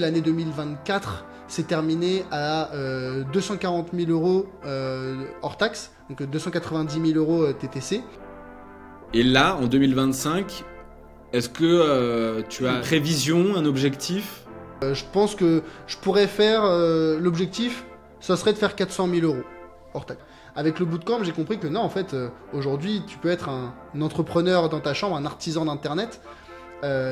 l'année 2024 s'est terminée à 240 000 euros hors taxe, donc 290 000 euros TTC. Et là, en 2025, est-ce que tu as une prévision, un objectif ? Je pense que je pourrais faire l'objectif, ça serait de faire 400 000 euros hors taxe. Avec le bootcamp, j'ai compris que non, en fait, aujourd'hui, tu peux être un entrepreneur dans ta chambre, un artisan d'Internet,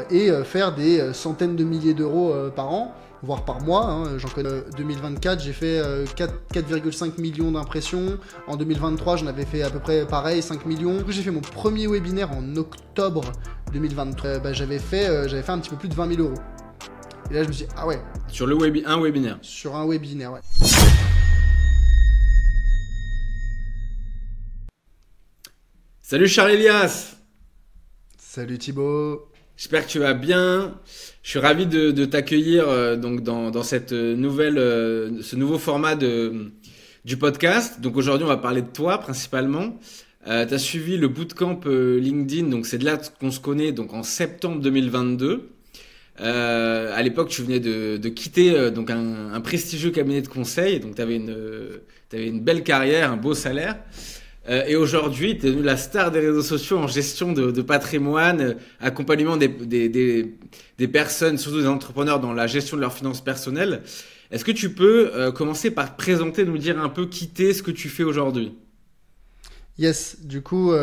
et faire des centaines de milliers d'euros par an, voire par mois. Hein. J'en connais 2024, j'ai fait 4,5 millions d'impressions. En 2023, j'en avais fait à peu près pareil, 5 millions. Du coup, j'ai fait mon premier webinaire en octobre 2023. J'avais fait un petit peu plus de 20 000 euros. Et là, je me suis dit, ah ouais. Sur un webinaire. Sur un webinaire, ouais. Salut Charles Elias. Salut Thibaut. J'espère que tu vas bien. Je suis ravi de t'accueillir donc dans cette ce nouveau format du podcast. Donc aujourd'hui, on va parler de toi principalement. Tu as suivi le bootcamp LinkedIn, donc c'est de là qu'on se connaît, donc en septembre 2022. À l'époque, tu venais de quitter donc un prestigieux cabinet de conseil, donc tu avais une belle carrière, un beau salaire. Et aujourd'hui, tu es devenu la star des réseaux sociaux en gestion de patrimoine, accompagnement des personnes, surtout des entrepreneurs, dans la gestion de leurs finances personnelles. Est-ce que tu peux commencer par te présenter, nous dire un peu qui t'es, ce que tu fais aujourd'hui ? Yes, du coup,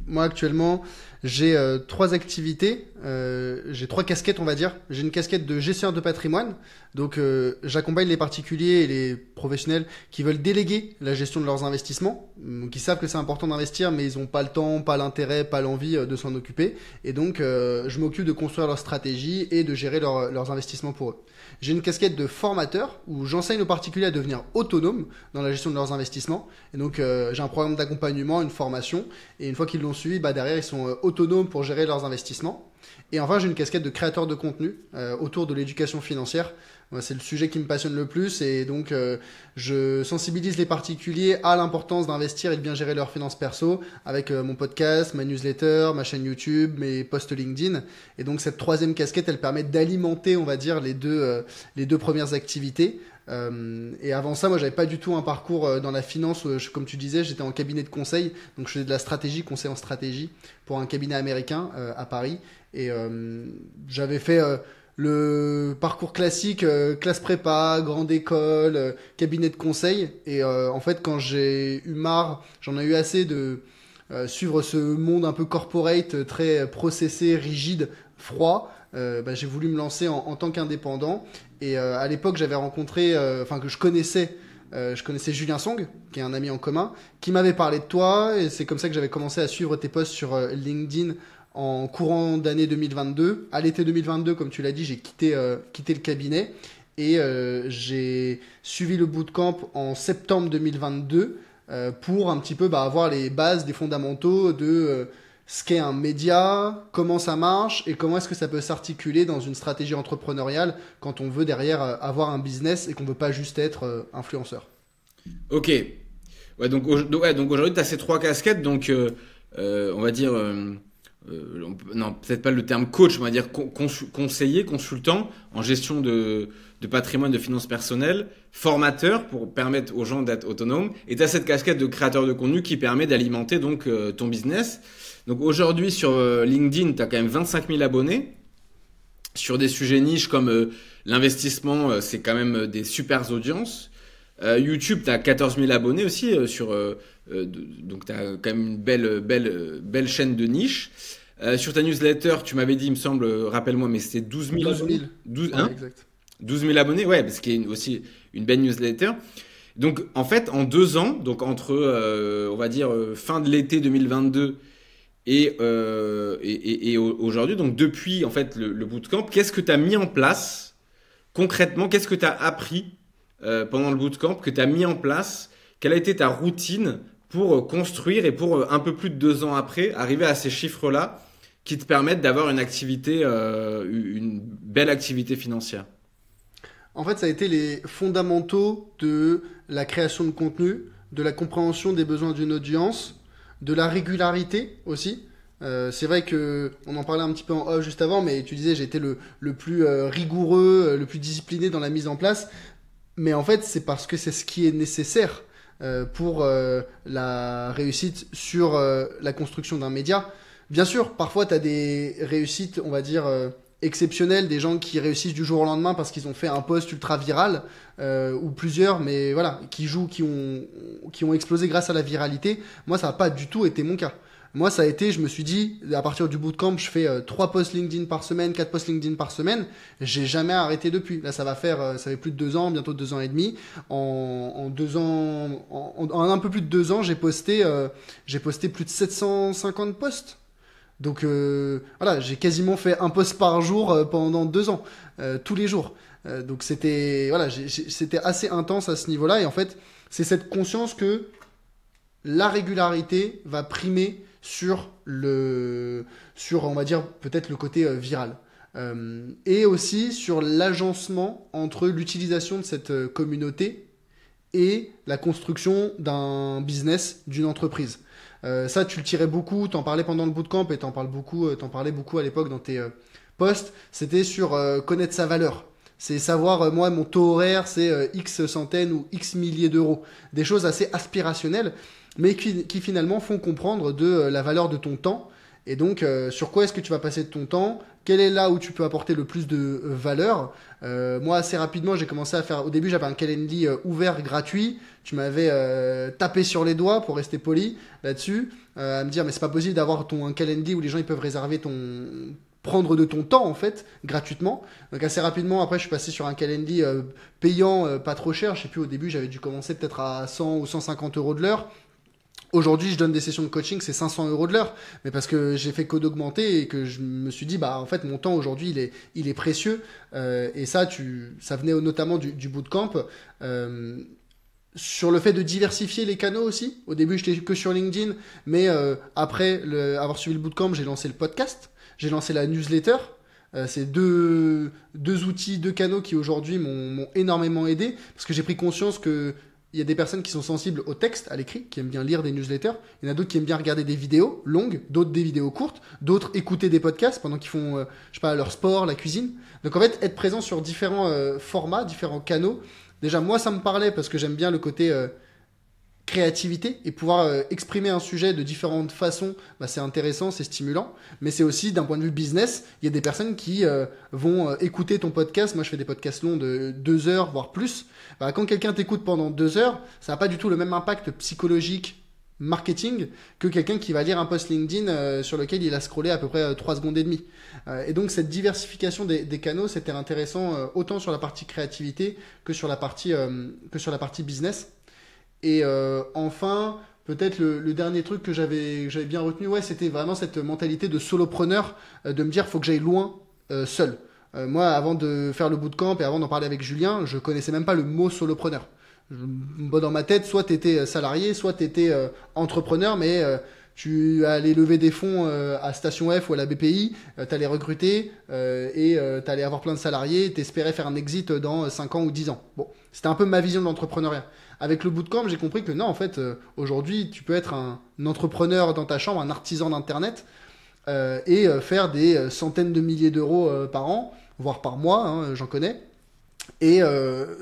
moi actuellement, j'ai 3 activités, j'ai 3 casquettes, on va dire. J'ai une casquette de gestionnaire de patrimoine, donc j'accompagne les particuliers et les professionnels qui veulent déléguer la gestion de leurs investissements, qui savent que c'est important d'investir, mais ils n'ont pas le temps, pas l'intérêt, pas l'envie de s'en occuper. Et donc, je m'occupe de construire leur stratégie et de gérer leurs investissements pour eux. J'ai une casquette de formateur où j'enseigne aux particuliers à devenir autonomes dans la gestion de leurs investissements. Et donc, j'ai un programme d'accompagnement, une formation. Et une fois qu'ils l'ont suivi, derrière, ils sont autonomes pour gérer leurs investissements. Et enfin, j'ai une casquette de créateur de contenu autour de l'éducation financière. C'est le sujet qui me passionne le plus. Et donc, je sensibilise les particuliers à l'importance d'investir et de bien gérer leurs finances perso avec mon podcast, ma newsletter, ma chaîne YouTube, mes posts LinkedIn. Et donc, cette 3e casquette, elle permet d'alimenter, on va dire, les deux premières activités. Et avant ça, moi, j'avais pas du tout un parcours dans la finance. Comme tu disais, j'étais en cabinet de conseil. Donc, je faisais de la stratégie, conseil en stratégie pour un cabinet américain à Paris. Et j'avais fait le parcours classique, classe prépa, grande école, cabinet de conseil. Et en fait, quand j'ai eu marre, j'en ai eu assez de suivre ce monde un peu corporate, très processé, rigide, froid. J'ai voulu me lancer en tant qu'indépendant. Et à l'époque, j'avais rencontré, que je connaissais Julien Song, qui est un ami en commun, qui m'avait parlé de toi. Et c'est comme ça que j'avais commencé à suivre tes posts sur LinkedIn en courant d'année 2022. À l'été 2022, comme tu l'as dit, j'ai quitté le cabinet. Et j'ai suivi le bootcamp en septembre 2022 pour un petit peu avoir les bases, des fondamentaux de ce qu'est un média, comment ça marche et comment est-ce que ça peut s'articuler dans une stratégie entrepreneuriale quand on veut derrière avoir un business et qu'on ne veut pas juste être influenceur. Ok. Ouais, donc aujourd'hui, tu as ces 3 casquettes. Donc, on va dire... non, peut-être pas le terme coach, on va dire conseiller, consultant en gestion de patrimoine, de finances personnelles, formateur pour permettre aux gens d'être autonomes. Et tu as cette casquette de créateur de contenu qui permet d'alimenter donc ton business. Donc aujourd'hui sur LinkedIn, tu as quand même 25 000 abonnés sur des sujets niches comme l'investissement, c'est quand même des super audiences. YouTube, tu as 14 000 abonnés aussi donc tu as quand même une belle chaîne de niche. Sur ta newsletter, tu m'avais dit, il me semble, rappelle-moi, mais c'était 12 000 abonnés. 12 000 abonnés, ouais, parce qu'il y a aussi une belle newsletter. Donc en fait, en 2 ans, donc entre on va dire fin de l'été 2022 et aujourd'hui, donc depuis en fait le bootcamp, qu'est-ce que tu as mis en place concrètement? Qu'est-ce que tu as appris pendant le bootcamp, que tu as mis en place? Quelle a été ta routine pour construire et pour un peu plus de 2 ans après arriver à ces chiffres-là qui te permettent d'avoir une activité, une belle activité financière? En fait, ça a été les fondamentaux de la création de contenu, de la compréhension des besoins d'une audience, de la régularité aussi. C'est vrai que on en parlait un petit peu en off juste avant, mais tu disais j'ai été le plus rigoureux, le plus discipliné dans la mise en place. Mais en fait, c'est parce que c'est ce qui est nécessaire pour la réussite sur la construction d'un média. Bien sûr, parfois tu as des réussites, on va dire, exceptionnelles, des gens qui réussissent du jour au lendemain parce qu'ils ont fait un post ultra viral, ou plusieurs, mais voilà, qui ont explosé grâce à la viralité. Moi, ça n'a pas du tout été mon cas. Moi, ça a été, je me suis dit, à partir du bootcamp, je fais 3 posts LinkedIn par semaine, 4 posts LinkedIn par semaine. J'ai jamais arrêté depuis. Là, ça fait plus de 2 ans, bientôt 2 ans et demi. En 2 ans, en un peu plus de 2 ans, j'ai posté plus de 750 posts. Donc voilà, j'ai quasiment fait un post par jour pendant 2 ans, tous les jours. Donc c'était c'était assez intense à ce niveau-là. Et en fait, c'est cette conscience que la régularité va primer sur on va dire peut-être le côté viral. Et aussi sur l'agencement entre l'utilisation de cette communauté et la construction d'un business, d'une entreprise. Ça, tu le tirais beaucoup, t'en parlais pendant le bootcamp et t'en parlais beaucoup à l'époque dans tes posts. C'était sur connaître sa valeur. C'est savoir, moi, mon taux horaire, c'est X centaines ou X milliers d'euros. Des choses assez aspirationnelles, mais qui finalement font comprendre de la valeur de ton temps. Et donc, sur quoi est-ce que tu vas passer de ton temps? Quel est là où tu peux apporter le plus de valeur? Moi, assez rapidement, j'ai commencé à faire... Au début, j'avais un Calendly ouvert, gratuit. Tu m'avais tapé sur les doigts, pour rester poli, là-dessus, à me dire, mais c'est pas possible d'avoir un Calendly où les gens ils peuvent réserver prendre de ton temps en fait gratuitement. Donc assez rapidement après je suis passé sur un Calendly payant, pas trop cher, je sais plus, au début j'avais dû commencer peut-être à 100 ou 150 euros de l'heure. Aujourd'hui, je donne des sessions de coaching, c'est 500 euros de l'heure, mais parce que j'ai fait que d'augmenter et que je me suis dit, bah en fait, mon temps aujourd'hui, il est précieux. Et ça venait notamment du bootcamp. Sur le fait de diversifier les canaux aussi. Au début, j'étais que sur LinkedIn, mais après avoir suivi le bootcamp, j'ai lancé le podcast, j'ai lancé la newsletter. C'est deux outils, 2 canaux qui aujourd'hui m'ont énormément aidé, parce que j'ai pris conscience que il y a des personnes qui sont sensibles au texte, à l'écrit, qui aiment bien lire des newsletters. Il y en a d'autres qui aiment bien regarder des vidéos longues, d'autres des vidéos courtes, d'autres écouter des podcasts pendant qu'ils font, je sais pas, leur sport, la cuisine. Donc en fait, être présent sur différents formats, différents canaux. Déjà, moi, ça me parlait parce que j'aime bien le côté créativité et pouvoir exprimer un sujet de différentes façons, bah, c'est intéressant, c'est stimulant, mais c'est aussi d'un point de vue business, il y a des personnes qui vont écouter ton podcast. Moi je fais des podcasts longs de 2 heures voire plus. Bah, quand quelqu'un t'écoute pendant 2 heures, ça n'a pas du tout le même impact psychologique marketing que quelqu'un qui va lire un post LinkedIn sur lequel il a scrollé à peu près 3 secondes et demie. Et donc cette diversification des canaux, c'était intéressant autant sur la partie créativité que sur la partie business. Et enfin, peut-être le dernier truc que j'avais bien retenu, ouais, c'était vraiment cette mentalité de solopreneur, de me dire faut que j'aille loin seul. Moi, avant de faire le bootcamp et avant d'en parler avec Julien, je connaissais même pas le mot solopreneur. Dans ma tête, soit tu étais salarié, soit tu étais entrepreneur, mais tu allais lever des fonds à Station F ou à la BPI, tu allais recruter et tu allais avoir plein de salariés, tu espérais faire un exit dans 5 ans ou 10 ans. Bon, c'était un peu ma vision de l'entrepreneuriat. Avec le bootcamp, j'ai compris que non, en fait, aujourd'hui, tu peux être un entrepreneur dans ta chambre, un artisan d'Internet, et faire des centaines de milliers d'euros par an, voire par mois, hein, j'en connais, et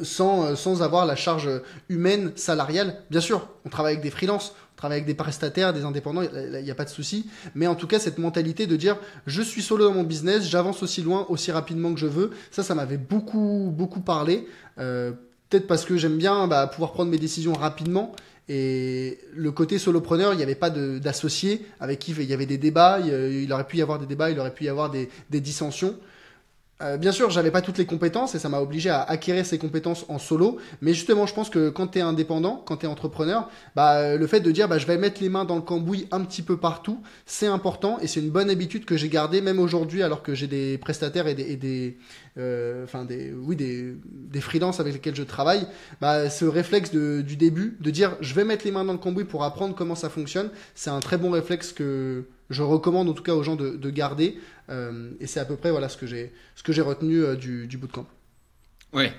sans avoir la charge humaine, salariale. Bien sûr, on travaille avec des freelances, on travaille avec des prestataires, des indépendants, il n'y a pas de souci, mais en tout cas, cette mentalité de dire, je suis solo dans mon business, j'avance aussi loin, aussi rapidement que je veux, ça m'avait beaucoup, beaucoup parlé. Peut-être parce que j'aime bien pouvoir prendre mes décisions rapidement. Et le côté solopreneur, il n'y avait pas d'associé avec qui il y avait des débats. Il aurait pu y avoir des débats, il aurait pu y avoir des dissensions. Bien sûr, j'avais pas toutes les compétences et ça m'a obligé à acquérir ces compétences en solo. Mais justement, je pense que quand tu es indépendant, quand tu es entrepreneur, le fait de dire je vais mettre les mains dans le cambouis un petit peu partout, c'est important et c'est une bonne habitude que j'ai gardée même aujourd'hui alors que j'ai des prestataires et des freelances avec lesquels je travaille. Ce réflexe du début, de dire je vais mettre les mains dans le cambouis pour apprendre comment ça fonctionne, c'est un très bon réflexe que je recommande en tout cas aux gens de garder. Et c'est à peu près voilà ce que j'ai retenu du bootcamp. Ouais,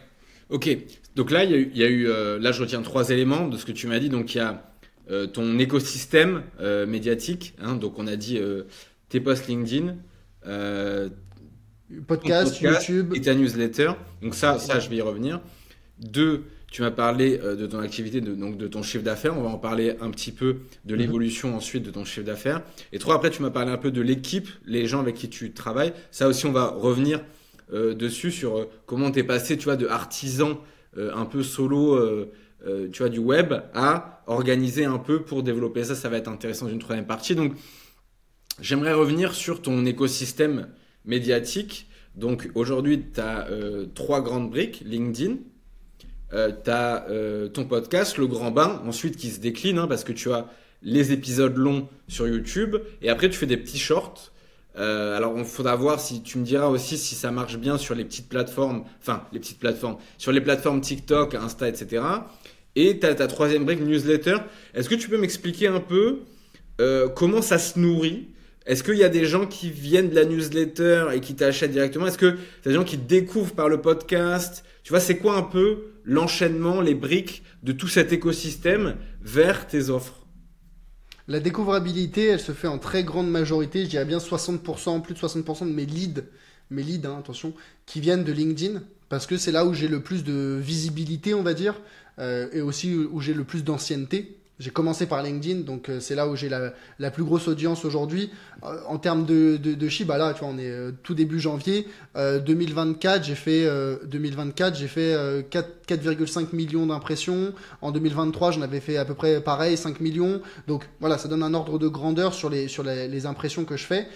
ok. Donc là, il y a eu là je retiens 3 éléments de ce que tu m'as dit. Donc il y a ton écosystème médiatique, hein, donc on a dit tes posts LinkedIn, ton Podcast, podcast YouTube. et ta newsletter. Donc ça, Ouais. je vais y revenir. Deux, tu m'as parlé de ton activité, donc de ton chiffre d'affaires. On va en parler un petit peu de l'évolution ensuite de ton chiffre d'affaires. Et trois, après, tu m'as parlé un peu de l'équipe, les gens avec qui tu travailles. Ça aussi, on va revenir dessus sur comment t'es passé, tu vois, de artisan un peu solo, tu vois, du web à organiser un peu pour développer ça. Ça va être intéressant d'une troisième partie. Donc, j'aimerais revenir sur ton écosystème médiatique. Donc aujourd'hui, tu as trois grandes briques, LinkedIn, tu as ton podcast, Le Grand Bain, ensuite qui se décline parce que tu as les épisodes longs sur YouTube et après tu fais des petits shorts. Alors il faudra voir si tu me diras aussi si ça marche bien sur les petites plateformes, enfin les petites plateformes, sur les plateformes TikTok, Insta, etc. Et tu as ta troisième brique, newsletter. Est-ce que tu peux m'expliquer un peu comment ça se nourrit? Est-ce qu'il y a des gens qui viennent de la newsletter et qui t'achètent directement? Est-ce que c'est des gens qui découvrent par le podcast? Tu vois, c'est quoi un peu l'enchaînement, les briques de tout cet écosystème vers tes offres? La découvrabilité, elle se fait en très grande majorité, je dirais bien 60%, plus de 60% de mes leads, attention, qui viennent de LinkedIn, parce que c'est là où j'ai le plus de visibilité, on va dire, et aussi où j'ai le plus d'ancienneté. J'ai commencé par LinkedIn, donc c'est là où j'ai la plus grosse audience aujourd'hui. En termes de chiffre, bah là, tu vois, on est tout début janvier. 2024, j'ai fait 4,5 millions d'impressions. En 2023, j'en avais fait à peu près pareil, 5 millions. Donc voilà, ça donne un ordre de grandeur sur les impressions que je fais.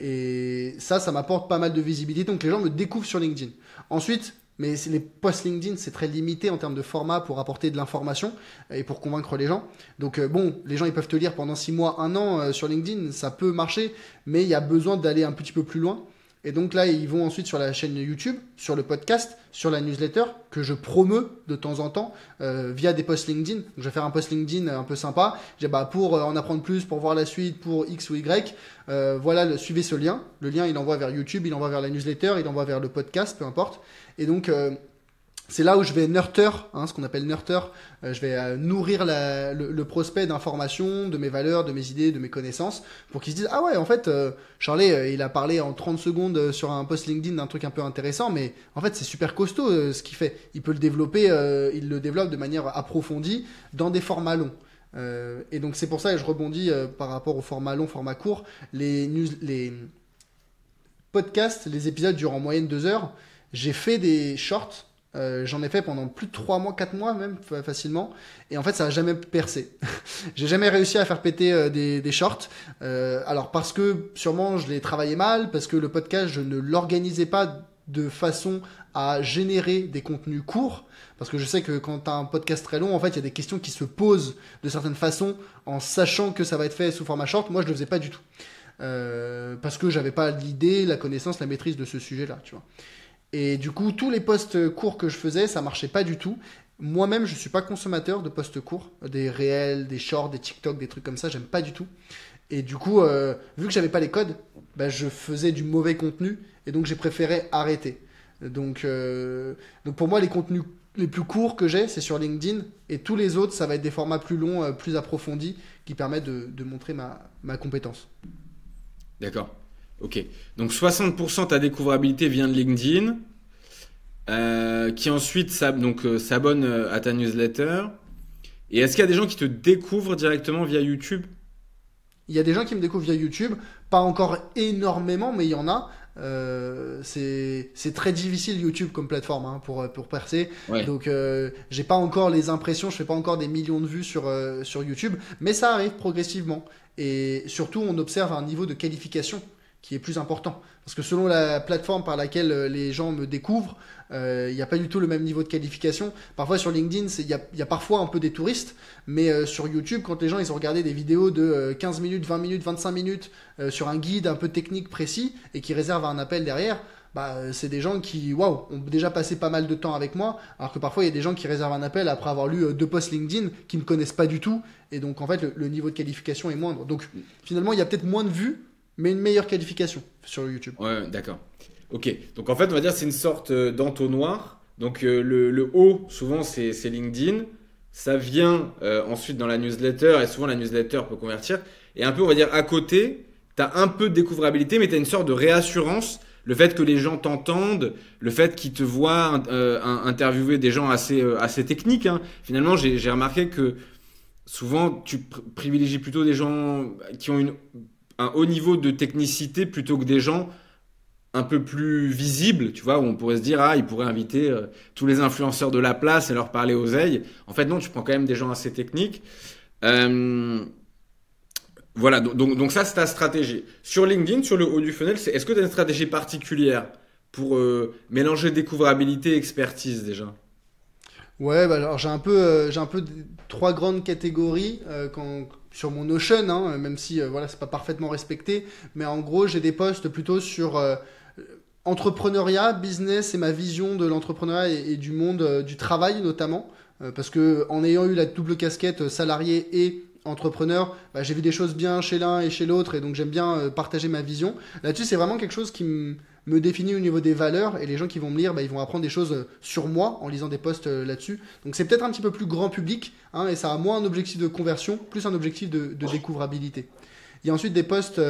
Et ça m'apporte pas mal de visibilité. Donc les gens me découvrent sur LinkedIn. Ensuite, mais les posts LinkedIn, c'est très limité en termes de format pour apporter de l'information et pour convaincre les gens. Donc bon, les gens ils peuvent te lire pendant 6 mois, 1 an sur LinkedIn, ça peut marcher, mais il y a besoin d'aller un petit peu plus loin. Et donc là, ils vont ensuite sur la chaîne YouTube, sur le podcast, sur la newsletter que je promeus de temps en temps via des posts LinkedIn. Donc, je vais faire un post LinkedIn un peu sympa. Je dis, pour en apprendre plus, pour voir la suite, pour X ou Y, voilà, suivez ce lien. Le lien, il envoie vers YouTube, il envoie vers la newsletter, il envoie vers le podcast, peu importe. Et donc, c'est là où je vais nurture, ce qu'on appelle nurture. Je vais nourrir le prospect d'informations, de mes valeurs, de mes idées, de mes connaissances, pour qu'il se dise, ah ouais, en fait, Charlie, il a parlé en 30 secondes sur un post LinkedIn d'un truc un peu intéressant, mais en fait, c'est super costaud ce qu'il fait. Il peut le développer, il le développe de manière approfondie dans des formats longs. Et donc, c'est pour ça que je rebondis par rapport au format long, format court. Les podcasts, les épisodes durent en moyenne 2 heures. J'ai fait des shorts. J'en ai fait pendant plus de 3 mois, 4 mois même facilement. Et en fait, ça n'a jamais percé. J'ai jamais réussi à faire péter des shorts. Alors parce que sûrement je l'ai travaillé mal, parce que le podcast, je ne l'organisais pas de façon à générer des contenus courts. Parce que je sais que quand tu as un podcast très long, en fait, il y a des questions qui se posent de certaines façons en sachant que ça va être fait sous format short. Moi, je ne le faisais pas du tout. Parce que j'avais pas l'idée, la connaissance, la maîtrise de ce sujet-là, tu vois. Et du coup, tous les posts courts que je faisais, ça marchait pas du tout. Moi-même, je suis pas consommateur de posts courts, des réels, des shorts, des TikTok, des trucs comme ça, j'aime pas du tout. Et du coup, vu que j'avais pas les codes, je faisais du mauvais contenu et donc j'ai préféré arrêter. Donc pour moi, les contenus les plus courts que j'ai, c'est sur LinkedIn et tous les autres, ça va être des formats plus longs, plus approfondis qui permettent de montrer ma compétence. D'accord. Ok. Donc 60% de ta découvrabilité vient de LinkedIn, qui ensuite s'abonne à ta newsletter. Et est-ce qu'il y a des gens qui te découvrent directement via YouTube? Il y a des gens qui me découvrent via YouTube, pas encore énormément, mais il y en a. C'est très difficile YouTube comme plateforme pour percer. Ouais. Donc j'ai pas encore les impressions, je fais pas encore des millions de vues sur YouTube, mais ça arrive progressivement. Et surtout, on observe un niveau de qualification qui est plus important. Parce que selon la plateforme par laquelle les gens me découvrent, il n'y a pas du tout le même niveau de qualification. Parfois sur LinkedIn, il y a parfois un peu des touristes, mais sur YouTube, quand les gens ils ont regardé des vidéos de 15 minutes, 20 minutes, 25 minutes sur un guide un peu technique précis et qui réservent un appel derrière, c'est des gens qui ont déjà passé pas mal de temps avec moi, alors que parfois il y a des gens qui réservent un appel après avoir lu 2 posts LinkedIn qui ne me connaissent pas du tout, et donc en fait le niveau de qualification est moindre. Donc finalement il y a peut-être moins de vues, mais une meilleure qualification sur YouTube. Ouais, d'accord. Ok. Donc en fait, on va dire que c'est une sorte d'entonnoir. Donc le haut, souvent, c'est LinkedIn. Ça vient ensuite dans la newsletter, et souvent la newsletter peut convertir. Et un peu, on va dire, à côté, t'as un peu de découvrabilité, mais t'as une sorte de réassurance. Le fait que les gens t'entendent, le fait qu'ils te voient interviewer des gens assez techniques. Hein. Finalement, j'ai remarqué que souvent, tu privilégies plutôt des gens qui ont un haut niveau de technicité plutôt que des gens un peu plus visibles, tu vois, où on pourrait se dire, ah, ils pourraient inviter tous les influenceurs de la place et leur parler oseille. En fait, non, tu prends quand même des gens assez techniques. Euh, voilà, donc ça, c'est ta stratégie. Sur LinkedIn, sur le haut du funnel, est-ce que tu as une stratégie particulière pour mélanger découvrabilité et expertise déjà? Ouais, bah alors j'ai un peu trois grandes catégories sur mon Notion, hein, même si voilà, c'est pas parfaitement respecté, mais en gros, j'ai des posts plutôt sur entrepreneuriat, business et ma vision de l'entrepreneuriat et du monde du travail notamment. Parce que en ayant eu la double casquette salarié et entrepreneur, bah, j'ai vu des choses bien chez l'un et chez l'autre et donc j'aime bien partager ma vision. Là-dessus, c'est vraiment quelque chose qui me définit au niveau des valeurs et les gens qui vont me lire, bah, ils vont apprendre des choses sur moi en lisant des posts là-dessus. Donc c'est peut-être un petit peu plus grand public hein, et ça a moins un objectif de conversion, plus un objectif de découvrabilité. Il y a ensuite des posts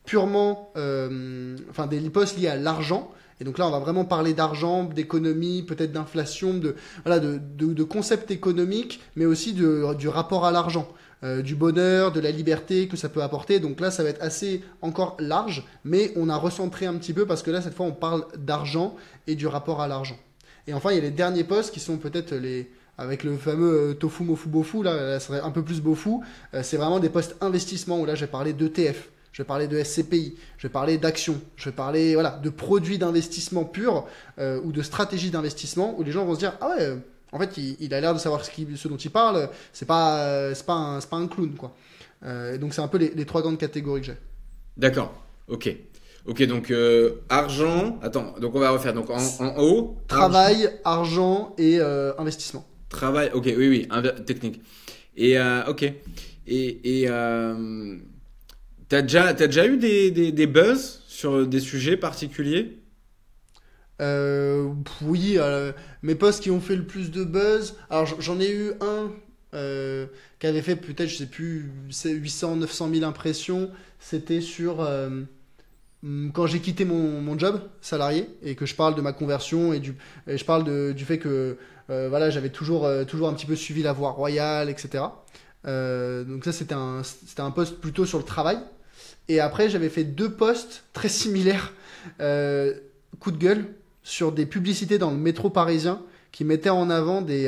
purement, enfin des posts liés à l'argent. Et donc là, on va vraiment parler d'argent, d'économie, peut-être d'inflation, voilà, de concepts économiques, mais aussi du rapport à l'argent, du bonheur, de la liberté que ça peut apporter. Donc là, ça va être assez encore large, mais on a recentré un petit peu parce que là, cette fois, on parle d'argent et du rapport à l'argent. Et enfin, il y a les derniers posts qui sont peut-être avec le fameux tofu mofu bofu, là, ça serait un peu plus bofu. C'est vraiment des posts investissement où là, j'ai parlé d'ETF. Je vais parler de SCPI, je vais parler d'actions, je vais parler voilà, de produits d'investissement purs ou de stratégies d'investissement où les gens vont se dire ah ouais, en fait il a l'air de savoir ce dont il parle, c'est pas un clown quoi. Et donc c'est un peu les trois grandes catégories que j'ai. D'accord, ok. Ok, donc argent, attends, donc on va refaire. Donc en haut, Travail, argent et investissement. travail, ok, oui, oui, technique. Et ok. T'as déjà eu des buzz sur des sujets particuliers? Oui, mes posts qui ont fait le plus de buzz. Alors j'en ai eu un qui avait fait peut-être, je sais plus, 800, 900 000 impressions. C'était sur quand j'ai quitté mon job salarié et que je parle de ma conversion et je parle du fait que voilà, j'avais toujours un petit peu suivi la voie royale, etc. Donc ça, c'était un post plutôt sur le travail. Et après, j'avais fait deux posts très similaires, euh, coup de gueule, sur des publicités dans le métro parisien qui mettaient en avant des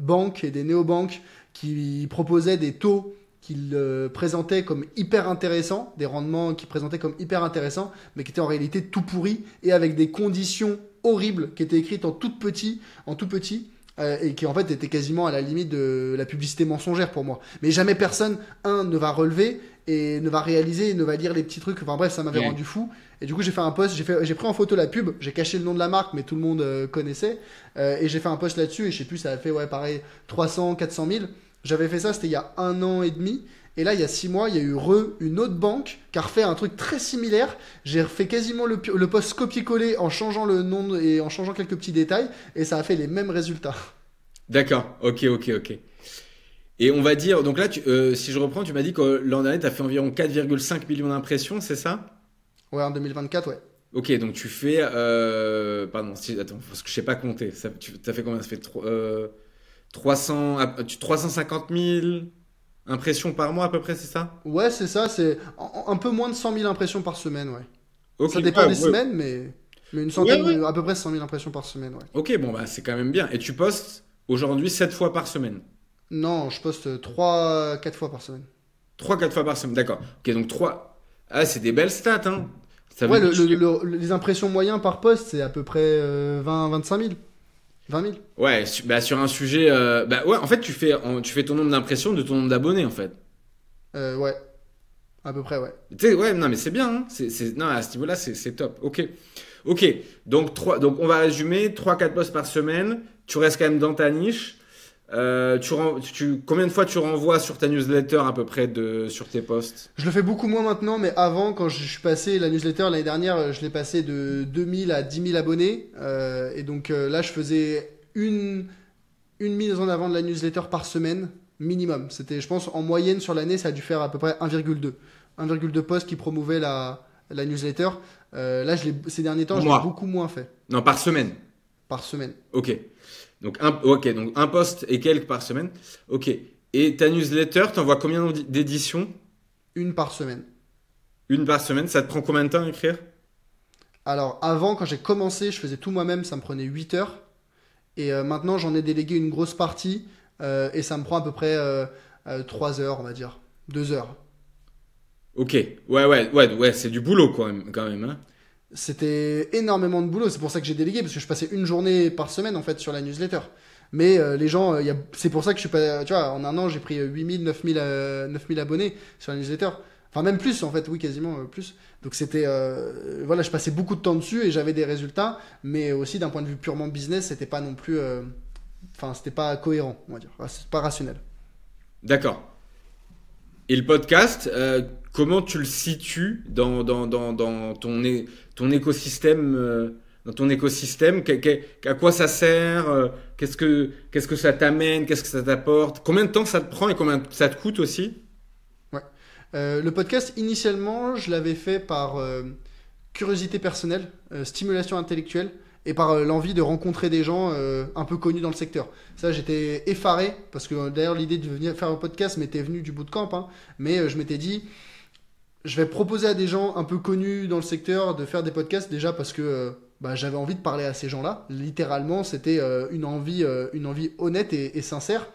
banques et des néobanques qui proposaient des taux qu'ils présentaient comme hyper intéressants, des rendements qu'ils présentaient comme hyper intéressants, mais qui étaient en réalité tout pourris et avec des conditions horribles qui étaient écrites en tout petit, et qui en fait étaient quasiment à la limite de la publicité mensongère pour moi. Mais jamais personne, ne va relever et ne va réaliser, ne va lire les petits trucs. Enfin bref, ça m'avait Oui. rendu fou. Et du coup, j'ai fait un post, j'ai pris en photo la pub, j'ai caché le nom de la marque, mais tout le monde connaissait. Et j'ai fait un post là-dessus, et je sais plus, ça a fait, ouais, pareil, 300, 400 000. J'avais fait ça, c'était il y a un an et demi. Et là, il y a 6 mois, il y a eu une autre banque qui a refait un truc très similaire. J'ai refait quasiment le post copier-coller en changeant le nom et en changeant quelques petits détails. Et ça a fait les mêmes résultats. D'accord, ok, ok, ok. Et on va dire, donc là, si je reprends, tu m'as dit que l'an dernier, tu as fait environ 4,5 millions d'impressions, c'est ça? Ouais, en 2024, ouais. Ok, donc tu fais. Pardon, attends, parce que je sais pas compter. Tu as fait combien? Ça fait 300, 350 000 impressions par mois à peu près, c'est ça? Ouais, c'est ça, c'est un peu moins de 100 000 impressions par semaine, ouais. Ok, Ça dépend ouais, des ouais. semaines, mais une Ouais, centaine, ouais. à peu près 100 000 impressions par semaine, ouais. Ok, bon, bah c'est quand même bien. Et tu postes aujourd'hui 7 fois par semaine. Non, je poste 3, 4 fois par semaine. 3, 4 fois par semaine, d'accord. Ok, donc 3. Ah, c'est des belles stats, hein. Ça veut Ouais, dire. les impressions moyennes par poste, c'est à peu près 25 000. 20 000. Ouais, bah, sur un sujet. Bah ouais, en fait, tu fais ton nombre d'impressions de ton nombre d'abonnés, en fait. Ouais, à peu près, ouais. Tu sais, ouais, non, mais c'est bien, hein. Non, à ce niveau-là, c'est top. Ok. Ok. Donc on va résumer 3, 4 posts par semaine. Tu restes quand même dans ta niche. Combien de fois tu renvoies sur ta newsletter à peu près sur tes posts? Je le fais beaucoup moins maintenant, mais avant, quand je suis passé la newsletter l'année dernière, je l'ai passé de 2000 à 10 000 abonnés. Et donc là, je faisais une mise en avant de la newsletter par semaine, minimum. C'était, je pense, en moyenne sur l'année, ça a dû faire à peu près 1,2. 1,2 posts qui promouvaient la newsletter. Là, ces derniers temps, Par je l'ai mois. beaucoup moins fait Non, par semaine. par semaine. Ok. Donc un post et quelques par semaine. Ok. Et ta newsletter, t'envoies combien d'éditions? Une par semaine. Une par semaine. Ça te prend combien de temps à écrire? Alors, avant, quand j'ai commencé, je faisais tout moi-même, ça me prenait 8 heures. Et maintenant, j'en ai délégué une grosse partie et ça me prend à peu près 3 heures, on va dire. 2 heures. Ok. Ouais, c'est du boulot quand même, hein. C'était énormément de boulot, c'est pour ça que j'ai délégué, parce que je passais une journée par semaine en fait sur la newsletter. Mais les gens, c'est pour ça que je suis pas. Tu vois, en un an, j'ai pris 8000, 9000 abonnés sur la newsletter. Enfin, même plus en fait, oui, quasiment plus. Donc c'était. Voilà, je passais beaucoup de temps dessus et j'avais des résultats, mais aussi d'un point de vue purement business, c'était pas non plus. Enfin, c'était pas cohérent, on va dire. Enfin, c'est pas rationnel. D'accord. Et le podcast, comment tu le situes dans ton écosystème, dans ton écosystème, à quoi ça sert, qu'est-ce que ça t'amène, qu'est-ce que ça t'apporte, combien de temps ça te prend et combien ça te coûte aussi? Ouais. Le podcast, initialement, je l'avais fait par curiosité personnelle, stimulation intellectuelle et par l'envie de rencontrer des gens un peu connus dans le secteur. Ça, j'étais effaré parce que d'ailleurs, l'idée de venir faire un podcast m'était venue du bootcamp, hein, mais je m'étais dit, je vais proposer à des gens un peu connus dans le secteur de faire des podcasts déjà parce que bah, j'avais envie de parler à ces gens-là. Littéralement, c'était une envie honnête et sincère.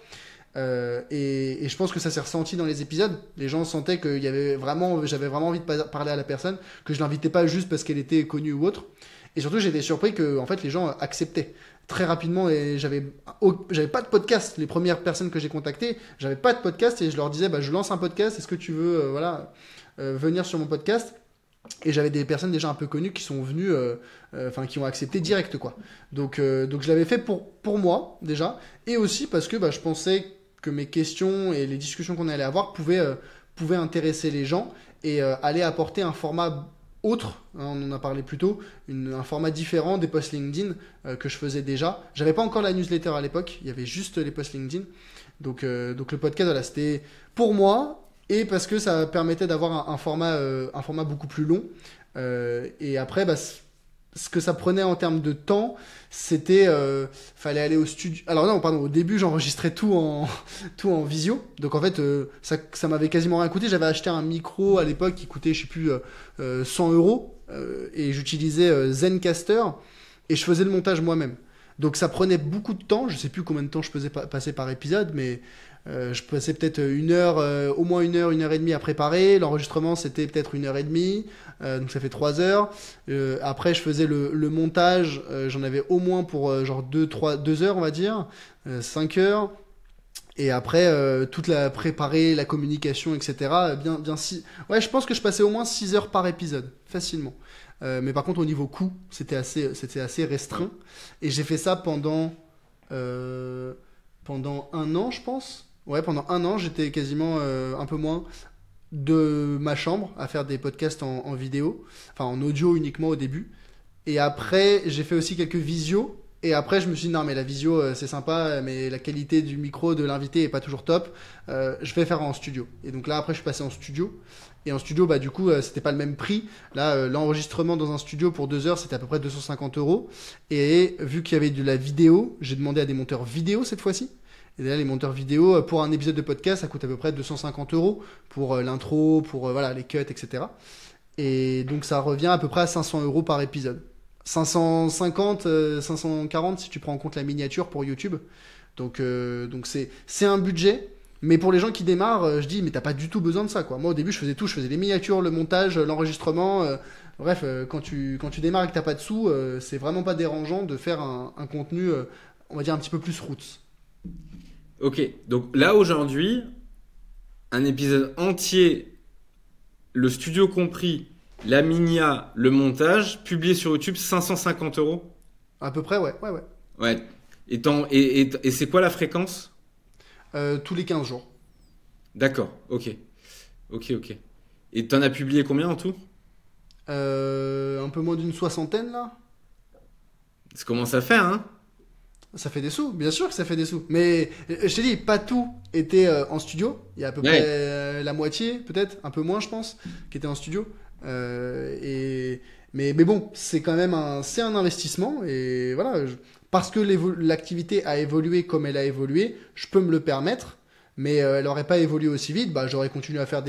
Et je pense que ça s'est ressenti dans les épisodes. Les gens sentaient que j'avais vraiment envie de parler à la personne, que je l'invitais pas juste parce qu'elle était connue ou autre. Et surtout, j'étais surpris que en fait, les gens acceptaient très rapidement. Et j'avais pas de podcast. Les premières personnes que j'ai contactées, j'avais pas de podcast et je leur disais, bah, je lance un podcast. Est-ce que tu veux, venir sur mon podcast? Et j'avais des personnes déjà un peu connues qui sont venues, qui ont accepté direct, quoi. Donc je l'avais fait pour moi déjà, et aussi parce que bah, je pensais que mes questions et les discussions qu'on allait avoir pouvaient intéresser les gens et aller apporter un format autre, hein, on en a parlé plus tôt, un format différent des posts LinkedIn que je faisais déjà. J'avais pas encore la newsletter à l'époque, il y avait juste les posts LinkedIn. Donc le podcast, voilà, c'était pour moi et parce que ça permettait d'avoir un format beaucoup plus long. Et après, bah, ce que ça prenait en termes de temps, c'était fallait aller au studio. Alors non, pardon, au début j'enregistrais tout en visio. Donc en fait ça m'avait quasiment rien coûté. J'avais acheté un micro à l'époque qui coûtait je sais plus 100 euros et j'utilisais Zencaster et je faisais le montage moi-même. Donc ça prenait beaucoup de temps. Je sais plus combien de temps je faisais passer par épisode, mais je passais peut-être une heure, au moins une heure et demie à préparer. L'enregistrement, c'était peut-être une heure et demie. Donc ça fait 3 heures. Après, je faisais le montage. J'en avais au moins pour genre 2 heures, on va dire. 5 heures. Et après, toute la préparer, la communication, etc. Ouais, je pense que je passais au moins 6 heures par épisode, facilement. Mais par contre, au niveau coût, c'était assez restreint. Et j'ai fait ça pendant un an, je pense. Ouais, pendant un an, j'étais quasiment un peu moins de ma chambre à faire des podcasts en vidéo, enfin en audio uniquement au début. Et après, j'ai fait aussi quelques visios. Et après, je me suis dit, non, mais la visio, c'est sympa, mais la qualité du micro de l'invité est pas toujours top. Je vais faire en studio. Et donc là, après, je suis passé en studio. Et en studio, bah, du coup, c'était pas le même prix. Là, l'enregistrement dans un studio pour 2 heures, c'était à peu près 250 euros. Et vu qu'il y avait de la vidéo, j'ai demandé à des monteurs vidéo cette fois-ci. Et là, les monteurs vidéo, pour un épisode de podcast, ça coûte à peu près 250 euros pour l'intro, pour voilà, les cuts, etc. Et donc, ça revient à peu près à 500 euros par épisode. 550, 540 si tu prends en compte la miniature pour YouTube. Donc c'est un budget. Mais pour les gens qui démarrent, je dis, mais t'as pas du tout besoin de ça, quoi. Moi, au début, je faisais tout. Je faisais les miniatures, le montage, l'enregistrement. Bref, quand tu démarres et que t'as pas de sous, c'est vraiment pas dérangeant de faire un contenu, on va dire, un petit peu plus roots. Ok, donc là aujourd'hui, un épisode entier, le studio compris, la minia, le montage, publié sur YouTube, 550 euros. À peu près, ouais. Ouais. Et c'est quoi la fréquence? Tous les 15 jours. D'accord, ok. Et t'en as publié combien en tout? Un peu moins d'une soixantaine, là. Ça commence à faire, hein? Ça fait des sous, bien sûr que ça fait des sous. Mais je t'ai dit, pas tout était en studio. Il y a à peu près la moitié, peut-être, un peu moins, je pense, qui était en studio. Mais bon, c'est quand même c'est un investissement. Et voilà, parce que l'activité a évolué comme elle a évolué, je peux me le permettre. Mais elle n'aurait pas évolué aussi vite. Bah, j'aurais continué à faire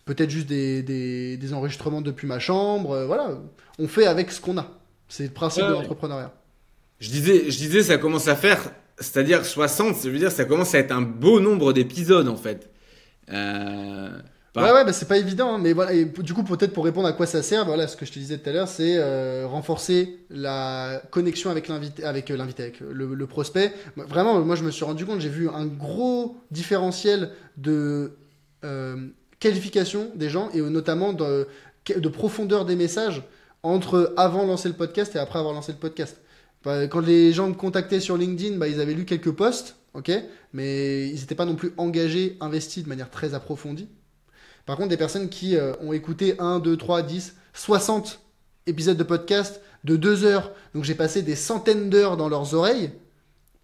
peut-être juste des enregistrements depuis ma chambre. Voilà, on fait avec ce qu'on a. C'est le principe de l'entrepreneuriat. Je disais, ça commence à faire, c'est-à-dire 60, je veux dire, ça commence à être un beau nombre d'épisodes, en fait. Ouais, bah, c'est pas évident, hein, mais voilà, et du coup, peut-être pour répondre à quoi ça sert, voilà, ce que je te disais tout à l'heure, c'est renforcer la connexion avec le prospect. Vraiment, moi, je me suis rendu compte, j'ai vu un gros différentiel de qualification des gens, et notamment de profondeur des messages entre avant lancer le podcast et après avoir lancé le podcast. Quand les gens me contactaient sur LinkedIn, bah, ils avaient lu quelques posts, ok, mais ils n'étaient pas non plus engagés, investis de manière très approfondie. Par contre, des personnes qui ont écouté 1, 2, 3, 10, 60 épisodes de podcast de 2 heures, donc j'ai passé des centaines d'heures dans leurs oreilles,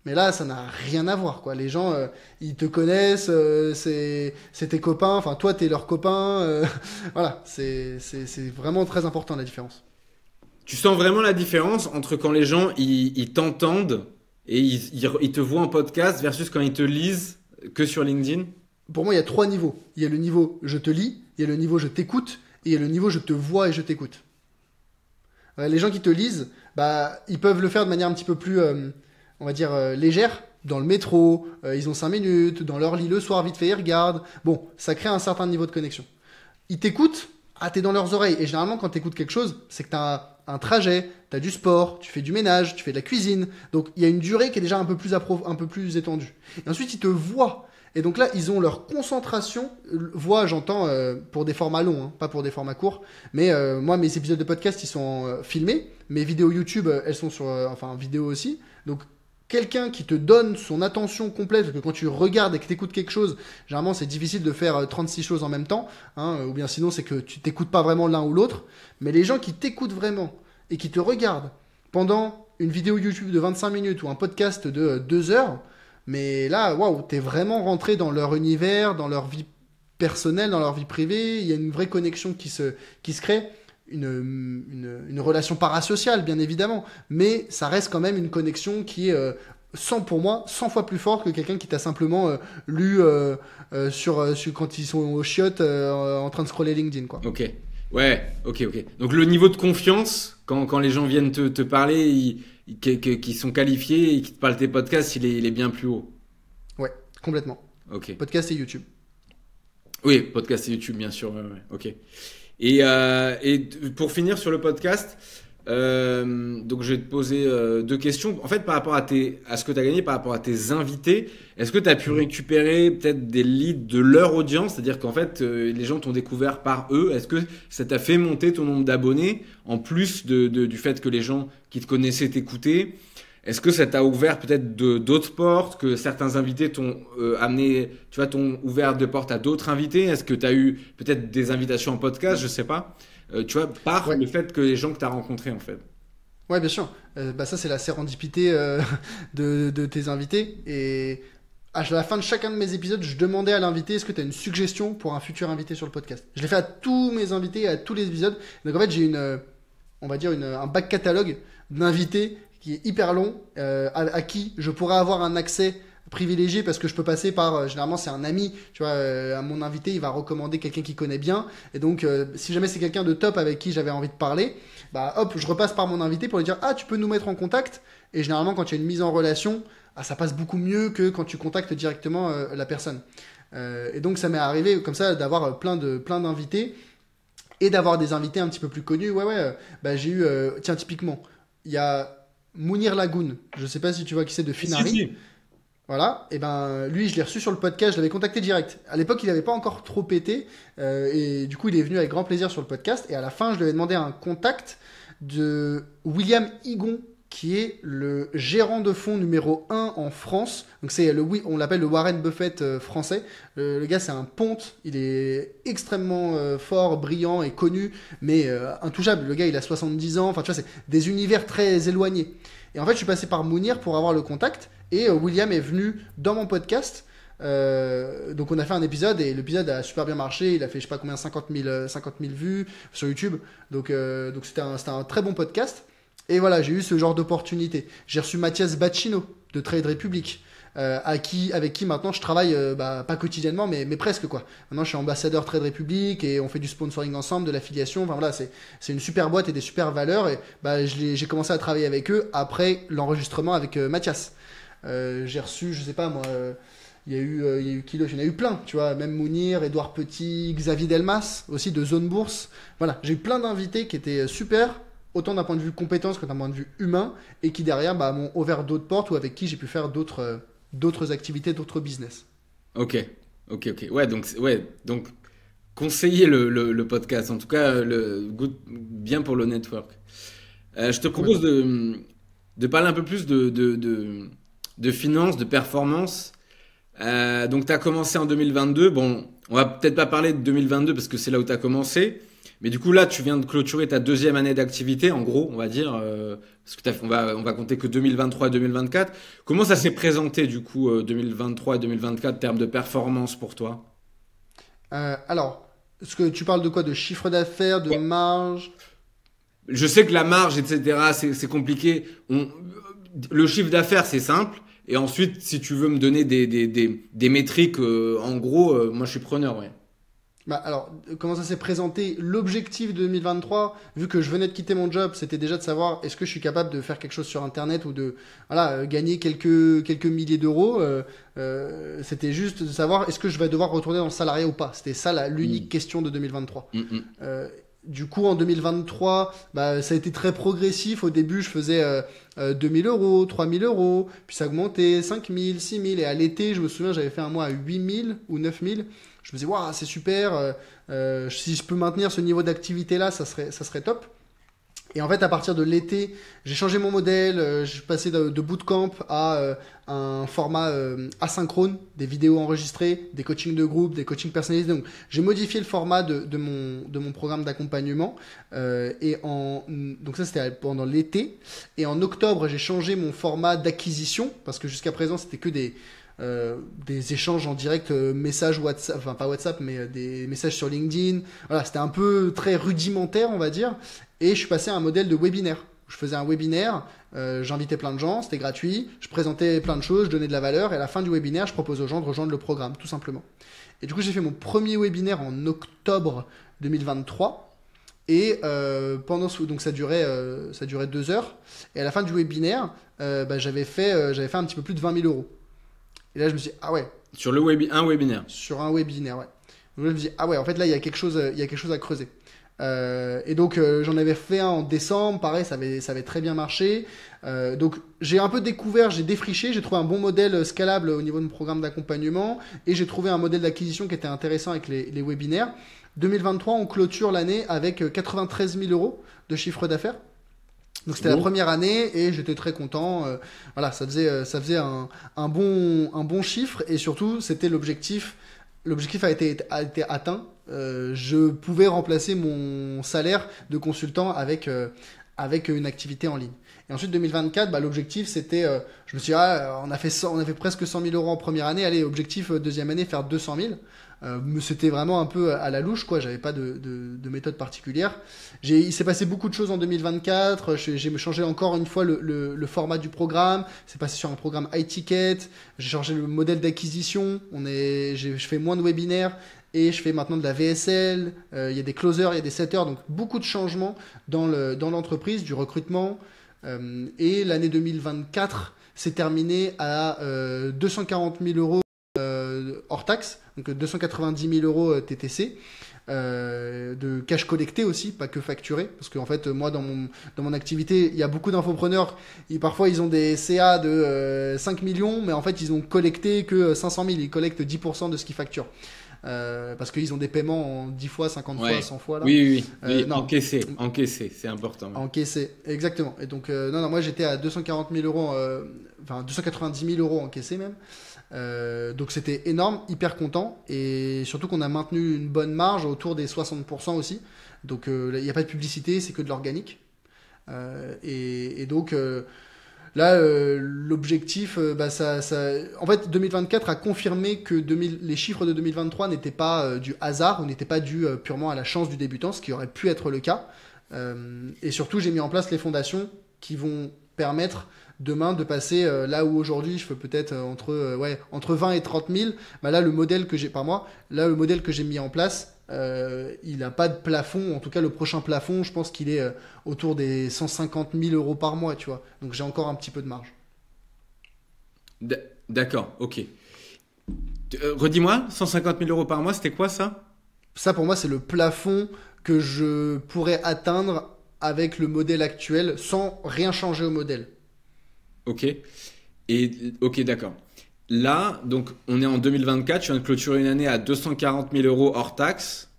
mais là, ça n'a rien à voir, quoi. Les gens, ils te connaissent, c'est tes copains, enfin, toi, t'es leur copain, voilà, c'est vraiment très important, la différence. Tu sens vraiment la différence entre quand les gens ils t'entendent et ils te voient en podcast versus quand ils te lisent que sur LinkedIn? Pour moi, il y a 3 niveaux. Il y a le niveau je te lis, il y a le niveau je t'écoute, et il y a le niveau je te vois et je t'écoute. Les gens qui te lisent, bah, ils peuvent le faire de manière un petit peu plus, on va dire, légère. Dans le métro, ils ont 5 minutes, dans leur lit le soir, vite fait, ils regardent. Bon, ça crée un certain niveau de connexion. Ils t'écoutent, t'es dans leurs oreilles. Et généralement, quand t'écoutes quelque chose, c'est que t'as un trajet, t'as du sport, tu fais du ménage, tu fais de la cuisine. Donc, il y a une durée qui est déjà un peu plus étendue. Et ensuite, ils te voient. Et donc là, ils ont leur concentration. Voix, j'entends, pour des formats longs, hein, pas pour des formats courts. Mais moi, mes épisodes de podcast, ils sont filmés. Mes vidéos YouTube, elles sont enfin, vidéo aussi. Donc, quelqu'un qui te donne son attention complète, parce que quand tu regardes et que tu écoutes quelque chose, généralement, c'est difficile de faire 36 choses en même temps. Hein, ou bien sinon, c'est que tu t'écoutes pas vraiment l'un ou l'autre. Mais les gens qui t'écoutent vraiment et qui te regardent pendant une vidéo YouTube de 25 minutes ou un podcast de 2 heures, mais là, waouh, t'es vraiment rentré dans leur univers, dans leur vie personnelle, dans leur vie privée. Il y a une vraie connexion qui se crée, une relation parasociale, bien évidemment, mais ça reste quand même une connexion qui est, pour moi, 100 fois plus forte que quelqu'un qui t'a simplement lu sur quand ils sont aux chiottes en train de scroller LinkedIn, quoi. Ok. Ouais, ok. Donc le niveau de confiance, quand les gens viennent te parler, qui sont qualifiés et qui te parlent de tes podcasts, il est bien plus haut. Ouais, complètement. Ok. Podcast et YouTube. Oui, podcast et YouTube, bien sûr. Ouais, ok. Et pour finir sur le podcast, donc je vais te poser 2 questions. En fait, par rapport à ce que tu as gagné, par rapport à tes invités, est-ce que tu as pu récupérer peut-être des leads de leur audience? C'est-à-dire qu'en fait, les gens t'ont découvert par eux. Est-ce que ça t'a fait monter ton nombre d'abonnés en plus du fait que les gens qui te connaissaient t'écoutaient? Est-ce que ça t'a ouvert peut-être d'autres portes, que certains invités t'ont amené, tu vois, t'ont ouvert des portes à d'autres invités? Est-ce que tu as eu peut-être des invitations en podcast? Je sais pas. Tu vois, par le fait que les gens que tu as rencontrés, en fait. Ouais, bien sûr. Bah ça, c'est la sérendipité de tes invités. Et à la fin de chacun de mes épisodes, je demandais à l'invité, est-ce que tu as une suggestion pour un futur invité sur le podcast? Je l'ai fait à tous mes invités, à tous les épisodes. Donc en fait, j'ai on va dire un back catalogue d'invités qui est hyper long, à qui je pourrais avoir un accès privilégié parce que je peux passer par, généralement c'est un ami, tu vois, à mon invité, il va recommander quelqu'un qu'il connaît bien, et donc si jamais c'est quelqu'un de top avec qui j'avais envie de parler, bah hop, je repasse par mon invité pour lui dire, ah, tu peux nous mettre en contact, et généralement quand il y a une mise en relation, ça passe beaucoup mieux que quand tu contactes directement la personne. Et donc ça m'est arrivé comme ça d'avoir plein d'invités, et d'avoir des invités un petit peu plus connus. Bah j'ai eu, tiens, typiquement, il y a Mounir Lagoun, je sais pas si tu vois qui c'est, de Finari. Si. Voilà, et ben lui je l'ai reçu sur le podcast, je l'avais contacté direct. À l'époque il n'avait pas encore trop pété, et du coup il est venu avec grand plaisir sur le podcast, et à la fin je lui avais demandé un contact de William Higon, qui est le gérant de fonds numéro 1 en France. Donc on l'appelle le Warren Buffett français. Le gars c'est un ponte, il est extrêmement fort, brillant et connu, mais intouchable. Le gars il a 70 ans, enfin tu vois, c'est des univers très éloignés. Et en fait, je suis passé par Mounir pour avoir le contact. Et William est venu dans mon podcast. Donc on a fait un épisode et l'épisode a super bien marché. Il a fait je sais pas combien 50 000 vues sur YouTube. Donc c'était un très bon podcast. Et voilà, j'ai eu ce genre d'opportunité. J'ai reçu Mathias Bacchino de Trade Republic. Avec qui maintenant je travaille, pas quotidiennement, mais presque quoi. Maintenant je suis ambassadeur Trade Republic et on fait du sponsoring ensemble, de l'affiliation. Enfin voilà, c'est une super boîte et des super valeurs. Et j'ai commencé à travailler avec eux après l'enregistrement avec Mathias. J'ai reçu, je sais pas moi, il y a eu qui d'autre? Il y en a eu plein, tu vois, même Mounir, Edouard Petit, Xavier Delmas aussi de Zone Bourse. Voilà, j'ai eu plein d'invités qui étaient super. Autant d'un point de vue compétence que d'un point de vue humain, et qui derrière m'ont ouvert d'autres portes ou avec qui j'ai pu faire d'autres activités, d'autres business. Ok. Ouais, donc conseiller le podcast, en tout cas, bien pour le network. Je te propose de parler un peu plus de finances, de performance. Donc, tu as commencé en 2022. Bon, on va peut-être pas parler de 2022 parce que c'est là où tu as commencé. Mais du coup, là, tu viens de clôturer ta deuxième année d'activité, en gros, on va dire, parce que on va compter que 2023 et 2024. Comment ça s'est présenté, du coup, 2023 et 2024, en termes de performance pour toi? Alors, est-ce que tu parles de quoi? De chiffre d'affaires, de Ouais. marge? Je sais que la marge, etc., c'est compliqué. Le chiffre d'affaires, c'est simple. Et ensuite, si tu veux me donner des métriques, en gros, moi, je suis preneur, ouais. Alors, comment ça s'est présenté? L'objectif de 2023, vu que je venais de quitter mon job, c'était déjà de savoir est-ce que je suis capable de faire quelque chose sur Internet ou de gagner quelques milliers d'euros. C'était juste de savoir est-ce que je vais devoir retourner dans le salariat ou pas. C'était ça l'unique Mm. question de 2023. Mm. Du coup, en 2023, ça a été très progressif. Au début, je faisais 2000 euros, 3000 euros, puis ça augmentait, 5000, 6000. Et à l'été, je me souviens, j'avais fait un mois à 8000 ou 9000. Je me disais, waouh, c'est super. Si je peux maintenir ce niveau d'activité-là, ça serait top. Et en fait, à partir de l'été, j'ai changé mon modèle. Je suis passé de bootcamp à un format asynchrone, des vidéos enregistrées, des coachings de groupe, des coachings personnalisés. Donc, j'ai modifié le format de mon programme d'accompagnement. Donc ça, c'était pendant l'été. Et en octobre, j'ai changé mon format d'acquisition parce que jusqu'à présent, c'était que des échanges en direct, messages WhatsApp, enfin pas WhatsApp, mais des messages sur LinkedIn. Voilà, c'était un peu très rudimentaire, on va dire. Et je suis passé à un modèle de webinaire. Je faisais un webinaire, j'invitais plein de gens, c'était gratuit, je présentais plein de choses, je donnais de la valeur, et à la fin du webinaire, je propose aux gens de rejoindre le programme, tout simplement. Et du coup, j'ai fait mon premier webinaire en octobre 2023. Et donc ça durait 2 heures. Et à la fin du webinaire, j'avais fait un petit peu plus de 20 000 euros. Et là, je me suis dit, ah ouais, Sur un webinaire. sur un webinaire, ouais. Donc là, je me suis dit, ah ouais, en fait, là, il y a quelque chose à creuser. Et donc, j'en avais fait un en décembre, pareil, ça avait très bien marché. Donc, j'ai un peu découvert, j'ai défriché, j'ai trouvé un bon modèle scalable au niveau de mon programme d'accompagnement et j'ai trouvé un modèle d'acquisition qui était intéressant avec les webinaires. 2023, on clôture l'année avec 93 000 euros de chiffre d'affaires. Donc c'était la première année et j'étais très content. Voilà, ça faisait un bon chiffre et surtout c'était l'objectif. L'objectif a été atteint. Je pouvais remplacer mon salaire de consultant avec une activité en ligne. Et ensuite 2024, l'objectif c'était, je me suis dit, on a fait presque 100 000 euros en première année. Allez, objectif deuxième année faire 200 000. Mais c'était vraiment un peu à la louche, quoi. J'avais pas de méthode particulière. Il s'est passé beaucoup de choses en 2024. J'ai changé encore une fois le format du programme. C'est passé sur un programme high ticket. J'ai changé le modèle d'acquisition. Je fais moins de webinaires et je fais maintenant de la VSL. Il y a des closers, il y a des setters. Donc beaucoup de changements dans l'entreprise, du recrutement. Et l'année 2024 s'est terminée à 240 000 euros hors taxe, donc 290 000 euros TTC, de cash collecté aussi, pas que facturé, parce qu'en fait, moi, dans mon activité, il y a beaucoup d'infopreneurs, parfois ils ont des CA de 5 millions, mais en fait, ils ont collecté que 500 000, ils collectent 10% de ce qu'ils facturent. Parce qu'ils ont des paiements en 10 fois, 50 fois, 100 fois. Là. Oui. Non. Encaissé, c'est important. Ouais. Encaissé, exactement. Et donc, non, moi j'étais à 240 000 euros, 290 000 euros encaissés même. Donc c'était énorme, hyper content. Et surtout qu'on a maintenu une bonne marge autour des 60% aussi. Donc il n'y a pas de publicité, c'est que de l'organique. Et donc là, l'objectif, en fait, 2024 a confirmé que les chiffres de 2023 n'étaient pas du hasard ou n'étaient pas dus purement à la chance du débutant, ce qui aurait pu être le cas. Et surtout, j'ai mis en place les fondations qui vont permettre demain de passer là où aujourd'hui je fais peut-être entre 20 et 30 000. Bah là, le modèle que j'ai le modèle que j'ai mis en place, il n'a pas de plafond. En tout cas, le prochain plafond, je pense qu'il est autour des 150 000 euros par mois, tu vois. Donc j'ai encore un petit peu de marge. D'accord, ok. Redis-moi, 150 000 euros par mois, c'était quoi ça? Ça, pour moi, c'est le plafond que je pourrais atteindre avec le modèle actuel sans rien changer au modèle. Ok. Ok, d'accord. Là, donc, on est en 2024, tu viens de clôturer une année à 240 000 euros hors taxe,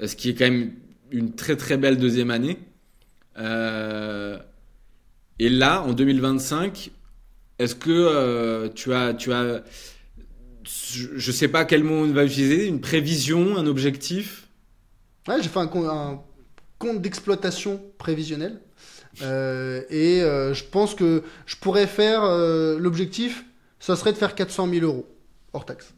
ce qui est quand même une très très belle deuxième année. Et là, en 2025, est-ce que tu as, je sais pas quel mot on va utiliser, une prévision, un objectif? Ouais, j'ai fait un compte d'exploitation prévisionnel. Je pense que je pourrais faire l'objectif, ça serait de faire 400 000 euros hors taxe.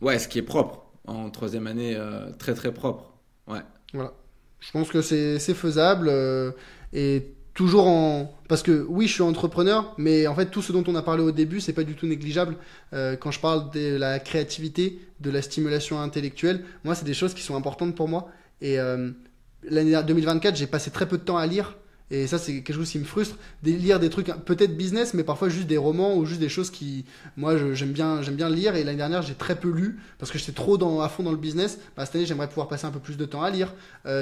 Ouais, ce qui est propre. En troisième année, très très propre. Ouais. Voilà. Je pense que c'est faisable et toujours parce que oui, je suis entrepreneur, mais en fait tout ce dont on a parlé au début, c'est pas du tout négligeable. Quand je parle de la créativité, de la stimulation intellectuelle, moi c'est des choses qui sont importantes pour moi. Et l'année 2024, j'ai passé très peu de temps à lire. Et ça, c'est quelque chose qui me frustre. Lire des trucs peut-être business, mais parfois juste des romans ou juste des choses qui, moi, j'aime bien lire. Et l'année dernière, j'ai très peu lu parce que j'étais trop à fond dans le business. Bah, cette année, j'aimerais pouvoir passer un peu plus de temps à lire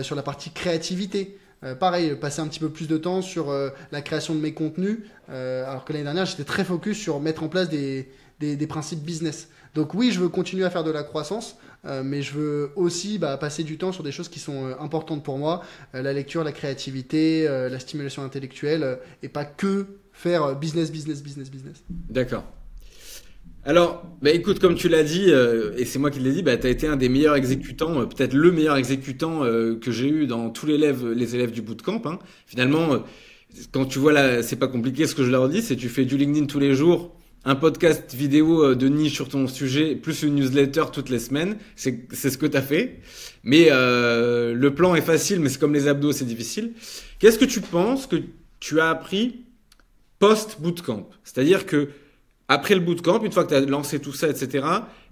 sur la partie créativité. Pareil, passer un petit peu plus de temps sur la création de mes contenus, alors que l'année dernière, j'étais très focus sur mettre en place des principes business. Donc oui, je veux continuer à faire de la croissance, mais je veux aussi passer du temps sur des choses qui sont importantes pour moi, la lecture, la créativité, la stimulation intellectuelle, et pas que faire business. D'accord. Alors, écoute, comme tu l'as dit, et c'est moi qui l'ai dit, tu as été un des meilleurs exécutants, peut-être le meilleur exécutant que j'ai eu dans tous les élèves du bootcamp. Hein. Finalement, quand tu vois là, c'est pas compliqué, ce que je leur dis, c'est tu fais du LinkedIn tous les jours, un podcast vidéo de niche sur ton sujet, plus une newsletter toutes les semaines. C'est ce que tu as fait. Mais le plan est facile, mais c'est comme les abdos, c'est difficile. Qu'est-ce que tu penses que tu as appris post-bootcamp? C'est-à-dire que après le bootcamp, une fois que tu as lancé tout ça, etc.,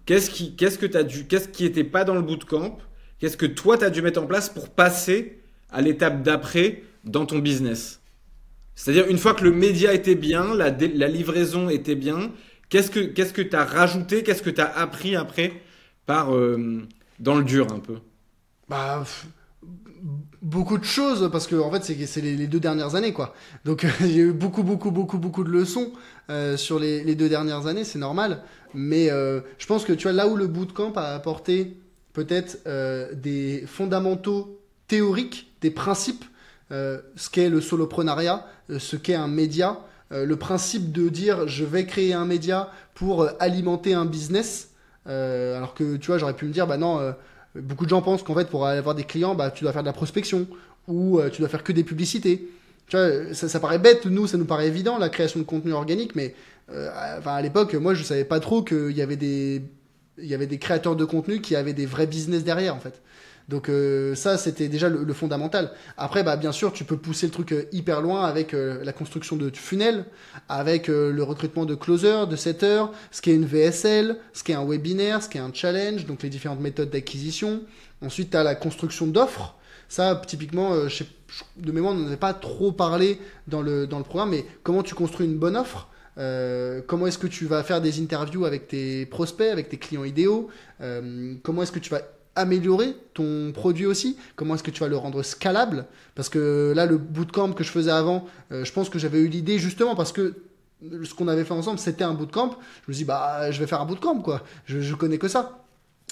qu'est-ce qui était pas dans le bootcamp? Qu'est-ce que toi, tu as dû mettre en place pour passer à l'étape d'après dans ton business? C'est-à-dire, une fois que le média était bien, la livraison était bien, qu'est-ce que tu as rajouté? Qu'est-ce que tu as appris après dans le dur un peu? Beaucoup de choses, parce que en fait, c'est les 2 dernières années, quoi. Donc, il y a eu beaucoup de leçons sur les 2 dernières années, c'est normal. Mais je pense que, tu vois, là où le bootcamp a apporté peut-être des fondamentaux théoriques, des principes, ce qu'est le soloprenariat, ce qu'est un média, le principe de dire je vais créer un média pour alimenter un business, alors que tu vois, j'aurais pu me dire non, beaucoup de gens pensent qu'en fait pour avoir des clients, tu dois faire de la prospection ou tu dois faire que des publicités. Tu vois, ça paraît bête, ça nous paraît évident la création de contenu organique, mais à l'époque, moi je savais pas trop qu'il y avait des créateurs de contenu qui avaient des vrais business derrière en fait. Donc ça, c'était déjà le fondamental. Après, bien sûr, tu peux pousser le truc hyper loin avec la construction de funnels, avec le recrutement de closers, de setters, ce qu'est une VSL, ce qu'est un webinaire, ce qu'est un challenge, donc les différentes méthodes d'acquisition. Ensuite, tu as la construction d'offres. Ça, typiquement, de mémoire, on n'en avait pas trop parlé dans le programme, mais comment tu construis une bonne offre? Comment est-ce que tu vas faire des interviews avec tes prospects, avec tes clients idéaux? Comment est-ce que tu vas améliorer ton produit aussi? Comment est-ce que tu vas le rendre scalable? Parce que là, le bootcamp que je faisais avant, je pense que j'avais eu l'idée justement parce que ce qu'on avait fait ensemble, c'était un bootcamp. Je me suis dit, je vais faire un bootcamp, quoi. Je connais que ça.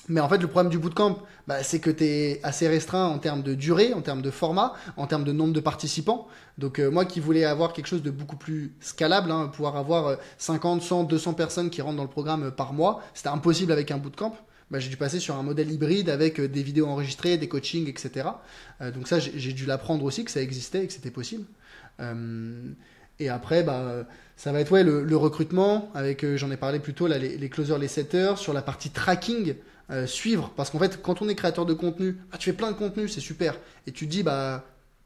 Mais en fait, le problème du bootcamp, c'est que tu es assez restreint en termes de durée, en termes de format, en termes de nombre de participants. Donc moi qui voulais avoir quelque chose de beaucoup plus scalable, pouvoir avoir 50, 100, 200 personnes qui rentrent dans le programme par mois, c'était impossible avec un bootcamp. J'ai dû passer sur un modèle hybride avec des vidéos enregistrées, des coachings, etc. Donc ça, j'ai dû l'apprendre aussi, que ça existait et que c'était possible. Et après, ça va être le recrutement, avec, j'en ai parlé plus tôt, là, les closers, les setters, sur la partie tracking, suivre. Parce qu'en fait, quand on est créateur de contenu, tu fais plein de contenu, c'est super. Et tu te dis,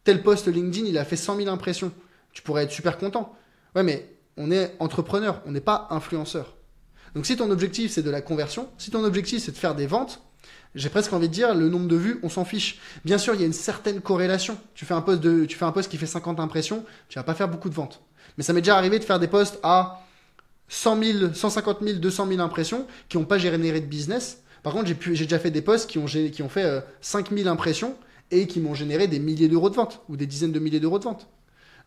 tel post LinkedIn, il a fait 100 000 impressions. Tu pourrais être super content. Ouais, mais on est entrepreneur, on n'est pas influenceur. Donc si ton objectif, c'est de la conversion, si ton objectif, c'est de faire des ventes, j'ai presque envie de dire, le nombre de vues, on s'en fiche. Bien sûr, il y a une certaine corrélation. Tu fais un post qui fait 50 impressions, tu vas pas faire beaucoup de ventes. Mais ça m'est déjà arrivé de faire des posts à 100 000, 150 000, 200 000 impressions qui n'ont pas généré de business. Par contre, j'ai déjà fait des posts qui ont fait 5 000 impressions et qui m'ont généré des milliers d'euros de vente ou des dizaines de milliers d'euros de vente.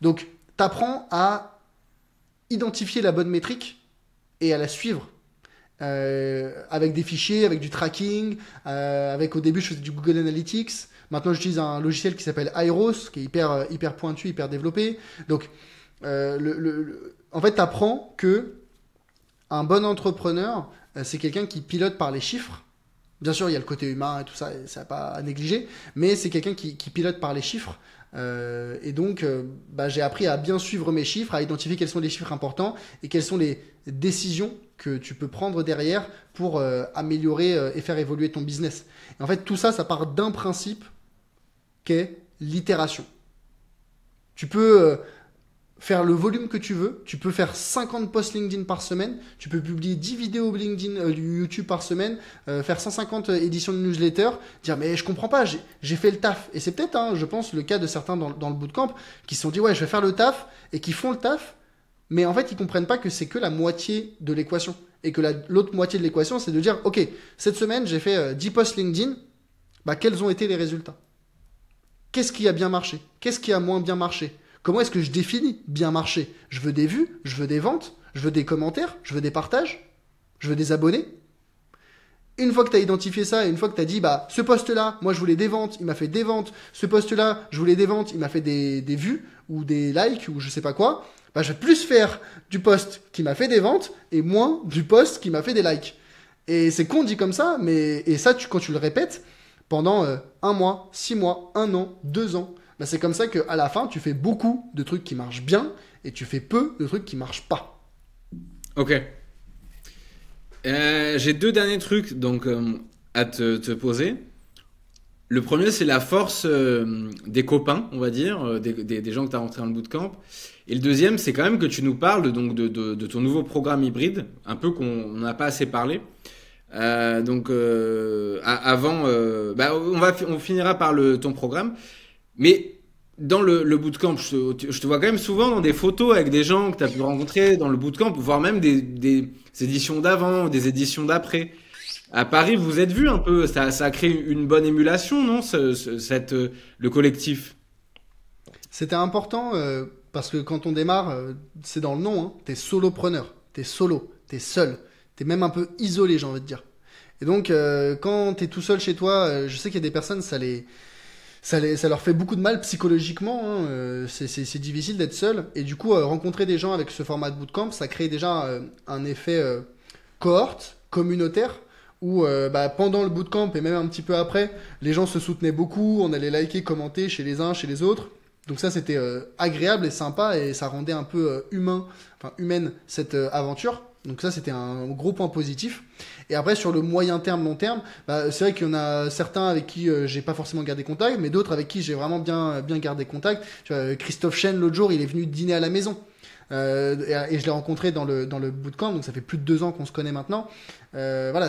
Donc, tu apprends à identifier la bonne métrique et à la suivre. Avec des fichiers, avec du tracking, au début je faisais du Google Analytics, maintenant j'utilise un logiciel qui s'appelle Airos, qui est hyper pointu, hyper développé. Donc en fait tu apprends que un bon entrepreneur, c'est quelqu'un qui pilote par les chiffres. Bien sûr il y a le côté humain et tout ça, ça n'a pas à négliger, mais c'est quelqu'un qui pilote par les chiffres. Et donc j'ai appris à bien suivre mes chiffres, à identifier quels sont les chiffres importants et quelles sont les décisions que tu peux prendre derrière pour améliorer et faire évoluer ton business. Et en fait, tout ça, ça part d'un principe qu'est l'itération. Tu peux faire le volume que tu veux, tu peux faire 50 posts LinkedIn par semaine, tu peux publier 10 vidéos LinkedIn, YouTube par semaine, faire 150 éditions de newsletter, dire mais je comprends pas, j'ai fait le taf. Et c'est peut-être, je pense, le cas de certains dans le bootcamp qui se sont dit ouais, je vais faire le taf et qui font le taf. Mais en fait, ils comprennent pas que c'est que la moitié de l'équation. Et que l'autre moitié de l'équation, c'est de dire, OK, cette semaine, j'ai fait 10 posts LinkedIn. Quels ont été les résultats? Qu'est-ce qui a bien marché? Qu'est-ce qui a moins bien marché? Comment est-ce que je définis bien marché? Je veux des vues, je veux des ventes, je veux des commentaires, je veux des partages, je veux des abonnés. Une fois que tu as identifié ça, et une fois que tu as dit, ce post-là, moi je voulais des ventes, il m'a fait des ventes. Ce post-là, je voulais des ventes, il m'a fait des vues, ou des likes, ou je sais pas quoi. Je vais plus faire du post qui m'a fait des ventes et moins du post qui m'a fait des likes. Et c'est con dit comme ça, et ça, quand tu le répètes pendant 1 mois, 6 mois, 1 an, 2 ans, c'est comme ça qu'à la fin, tu fais beaucoup de trucs qui marchent bien et tu fais peu de trucs qui marchent pas. Ok. J'ai 2 derniers trucs donc à te poser. Le premier, c'est la force des copains, on va dire, des gens que tu as rentrés dans le bootcamp. Et le deuxième, c'est quand même que tu nous parles donc de ton nouveau programme hybride, un peu qu'on n'a pas assez parlé. Avant, on finira par ton programme. Mais dans le bootcamp, je te vois quand même souvent dans des photos avec des gens que tu as pu rencontrer dans le bootcamp, voire même des éditions d'avant, des éditions d'après. À Paris, vous vous êtes vus un peu, ça a créé une bonne émulation, non, le collectif? C'était important parce que quand on démarre, c'est dans le nom, t'es solopreneur, t'es solo, t'es seul, t'es même un peu isolé, j'ai envie de dire. Et donc, quand t'es tout seul chez toi, je sais qu'il y a des personnes, ça leur fait beaucoup de mal psychologiquement. C'est difficile d'être seul. Et du coup, rencontrer des gens avec ce format de bootcamp, ça crée déjà un effet cohorte, communautaire, où pendant le bootcamp et même un petit peu après, les gens se soutenaient beaucoup, on allait liker, commenter chez les uns, chez les autres. Donc ça, c'était agréable et sympa et ça rendait un peu humaine cette aventure. Donc ça, c'était un gros point positif. Et après, sur le moyen terme, long terme, c'est vrai qu'il y en a certains avec qui j'ai pas forcément gardé contact, mais d'autres avec qui j'ai vraiment bien gardé contact. Tu vois, Christophe Chen, l'autre jour, il est venu dîner à la maison. Et je l'ai rencontré dans le bootcamp, donc ça fait plus de 2 ans qu'on se connaît maintenant. Voilà,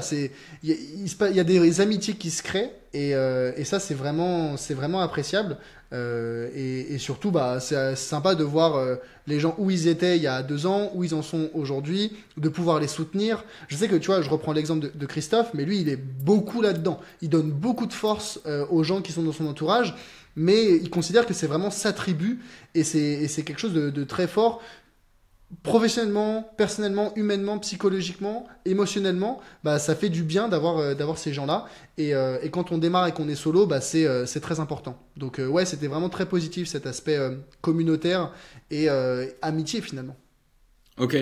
il y a des amitiés qui se créent et ça c'est vraiment appréciable. Et surtout, c'est sympa de voir les gens où ils étaient il y a 2 ans, où ils en sont aujourd'hui, de pouvoir les soutenir. Je sais que tu vois, je reprends l'exemple de Christophe, mais lui il est beaucoup là-dedans. Il donne beaucoup de force aux gens qui sont dans son entourage, mais il considère que c'est vraiment sa tribu et c'est quelque chose de très fort. Professionnellement, personnellement, humainement, psychologiquement, émotionnellement, ça fait du bien d'avoir ces gens-là. Et quand on démarre et qu'on est solo, c'est très important. Donc ouais, c'était vraiment très positif cet aspect communautaire et amitié finalement. Ok.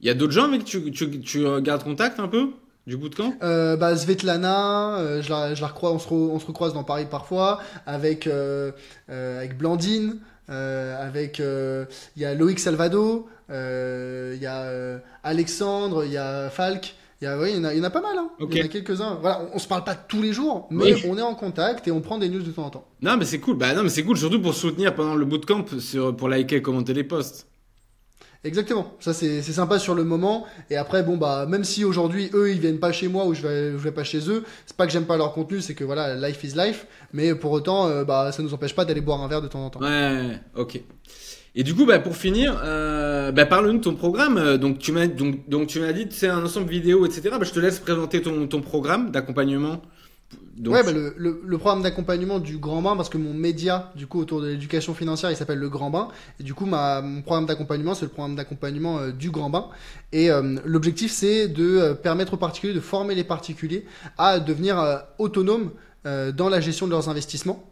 Il y a d'autres gens avec qui tu gardes contact un peu du bootcamp? Svetlana, je la recroise, on se recroise dans Paris parfois, avec Blandine. avec il y a Loïc Salvado, il y a Alexandre, il y a Falk. Oui, il y en a pas mal, hein. Ok. Il y en a quelques-uns. Voilà, on se parle pas tous les jours, mais Oui. on est en contact et on prend des news de temps en temps. Non, mais c'est cool. Bah non, mais c'est cool, surtout pour soutenir pendant le bootcamp, pour liker et commenter les posts. Exactement. Ça, c'est sympa sur le moment. Et après, bon, bah, même si aujourd'hui, eux, ils viennent pas chez moi ou je vais pas chez eux, c'est pas que j'aime pas leur contenu, c'est que voilà, life is life. Mais pour autant, bah, ça nous empêche pas d'aller boire un verre de temps en temps. Ouais, ok. Et du coup, bah, pour finir, parle-nous de ton programme. Donc tu m'as dit que c'est un ensemble vidéo, etc. Bah, je te laisse présenter ton programme d'accompagnement. Donc, Ouais, bah, le programme d'accompagnement du Grand Bain, parce que mon média, du coup, autour de l'éducation financière, il s'appelle le Grand Bain. Et du coup, mon programme d'accompagnement, c'est le programme d'accompagnement du Grand Bain. Et l'objectif, c'est de permettre aux particuliers, de former les particuliers à devenir autonomes dans la gestion de leurs investissements.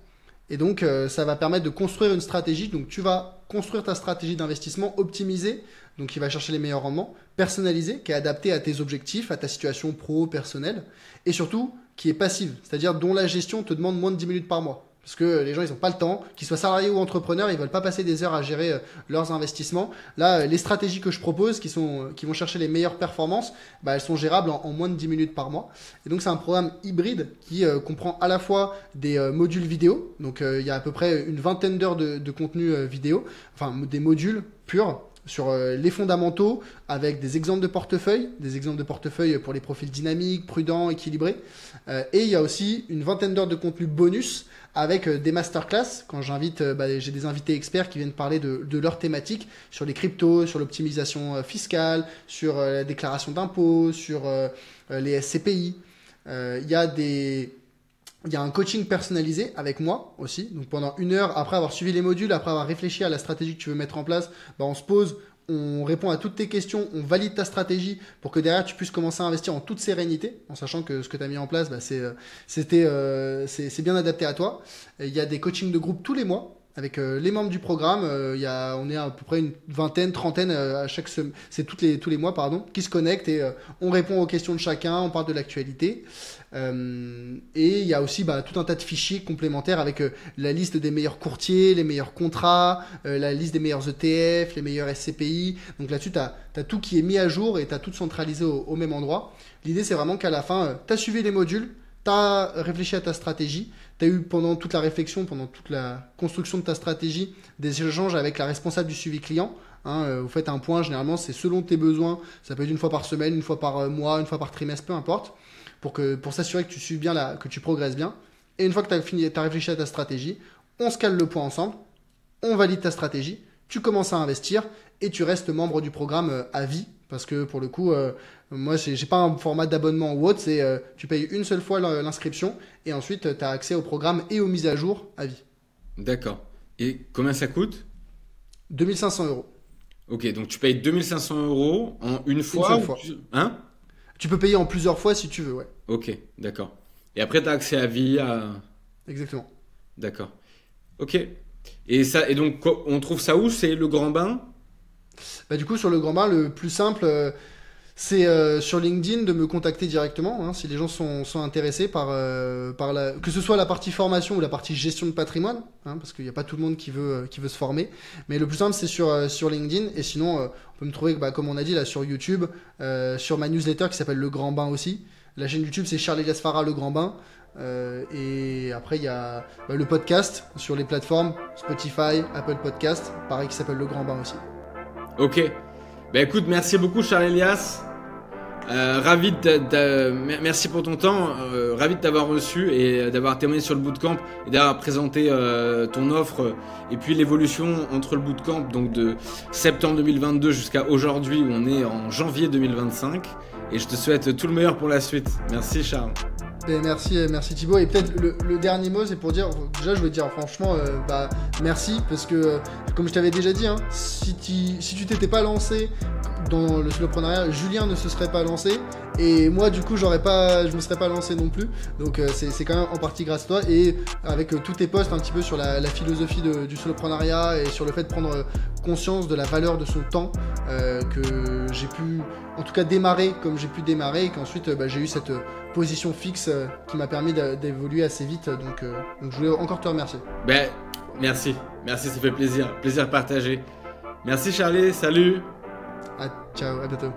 Et donc, ça va permettre de construire une stratégie. Donc, tu vas construire ta stratégie d'investissement optimisée, donc qui va chercher les meilleurs rendements, personnalisée, qui est adaptée à tes objectifs, à ta situation pro, personnelle, et surtout qui est passive, c'est-à-dire dont la gestion te demande moins de 10 minutes par mois. Parce que les gens, ils n'ont pas le temps, qu'ils soient salariés ou entrepreneurs, ils veulent pas passer des heures à gérer leurs investissements. Là, les stratégies que je propose, qui vont chercher les meilleures performances, bah, elles sont gérables en moins de 10 minutes par mois. Et donc, c'est un programme hybride qui comprend à la fois des modules vidéo. Donc, il y a à peu près une vingtaine d'heures de contenu vidéo, enfin des modules purs sur les fondamentaux avec des exemples de portefeuille pour les profils dynamiques, prudents, équilibrés. Et il y a aussi une vingtaine d'heures de contenu bonus avec des masterclass quand j'ai des invités experts qui viennent parler de leur thématique sur les cryptos, sur l'optimisation fiscale, sur la déclaration d'impôts, sur les SCPI. Il y a un coaching personnalisé avec moi aussi. Donc pendant 1 heure, après avoir suivi les modules, après avoir réfléchi à la stratégie que tu veux mettre en place, bah on se pose, on répond à toutes tes questions, on valide ta stratégie pour que derrière tu puisses commencer à investir en toute sérénité, en sachant que ce que tu as mis en place, bah c'est bien adapté à toi. Et il y a des coachings de groupe tous les mois avec les membres du programme. On est à peu près une vingtaine, trentaine à chaque semaine. C'est tous les mois, pardon, qui se connectent et on répond aux questions de chacun, on parle de l'actualité. Et il y a aussi tout un tas de fichiers complémentaires avec la liste des meilleurs courtiers, les meilleurs contrats, la liste des meilleurs ETF, les meilleurs SCPI. Donc là-dessus, tu as tout qui est mis à jour et tu as tout centralisé au même endroit. L'idée, c'est vraiment qu'à la fin, tu as suivi les modules, tu as réfléchi à ta stratégie, tu as eu pendant toute la réflexion, pendant toute la construction de ta stratégie, des échanges avec la responsable du suivi client. Vous faites un point, généralement, c'est selon tes besoins. Ça peut être une fois par semaine, une fois par mois, une fois par trimestre, peu importe. Pour s'assurer que tu suives bien, que tu progresses bien. Et une fois que tu as réfléchi à ta stratégie, on se cale le point ensemble, on valide ta stratégie, tu commences à investir et tu restes membre du programme à vie. Parce que pour le coup, moi, j'ai pas un format d'abonnement ou autre, tu payes une seule fois l'inscription et ensuite tu as accès au programme et aux mises à jour à vie. D'accord. Et combien ça coûte? 2500 €. Ok, donc tu payes 2500 € en une fois. Une seule fois. Hein? Tu peux payer en plusieurs fois si tu veux, ouais. Ok, d'accord. Et après, tu as accès à vie, Exactement. D'accord. Ok. Et donc, on trouve ça où? C'est le Grand Bain? Du coup, sur le Grand Bain, le plus simple, c'est sur LinkedIn de me contacter directement, si les gens sont intéressés que ce soit la partie formation ou la partie gestion de patrimoine, parce qu'il n'y a pas tout le monde qui veut se former. Mais le plus simple, c'est sur LinkedIn. Et sinon, on peut me trouver, comme on a dit, là, sur YouTube, sur ma newsletter qui s'appelle Le Grand Bain aussi. La chaîne YouTube, c'est Charles Elias Farah, Le Grand Bain. Et après, il y a le podcast sur les plateformes Spotify, Apple Podcast, pareil, qui s'appelle Le Grand Bain aussi. Ok. Écoute, merci beaucoup Charles Elias. Merci pour ton temps. Ravi de t'avoir reçu et d'avoir témoigné sur le bootcamp et d'avoir présenté ton offre et puis l'évolution entre le bootcamp donc de septembre 2022 jusqu'à aujourd'hui où on est en janvier 2025. Et je te souhaite tout le meilleur pour la suite. Merci Charles. Merci Thibaut. Et peut-être le dernier mot, c'est pour dire, déjà je veux dire franchement, merci, parce que comme je t'avais déjà dit, si tu t'étais pas lancé dans le soloprenariat, Julien ne se serait pas lancé, et moi du coup je me serais pas lancé non plus. Donc c'est quand même en partie grâce à toi, et avec tous tes posts un petit peu sur la philosophie du soloprenariat et sur le fait de prendre conscience de la valeur de son temps, que j'ai pu en tout cas démarrer comme j'ai pu démarrer, et qu'ensuite j'ai eu cette position fixe qui m'a permis d'évoluer assez vite. Donc je voulais encore te remercier. Merci, ça fait plaisir. Plaisir partagé. Merci Charlie, salut. Ciao, à bientôt.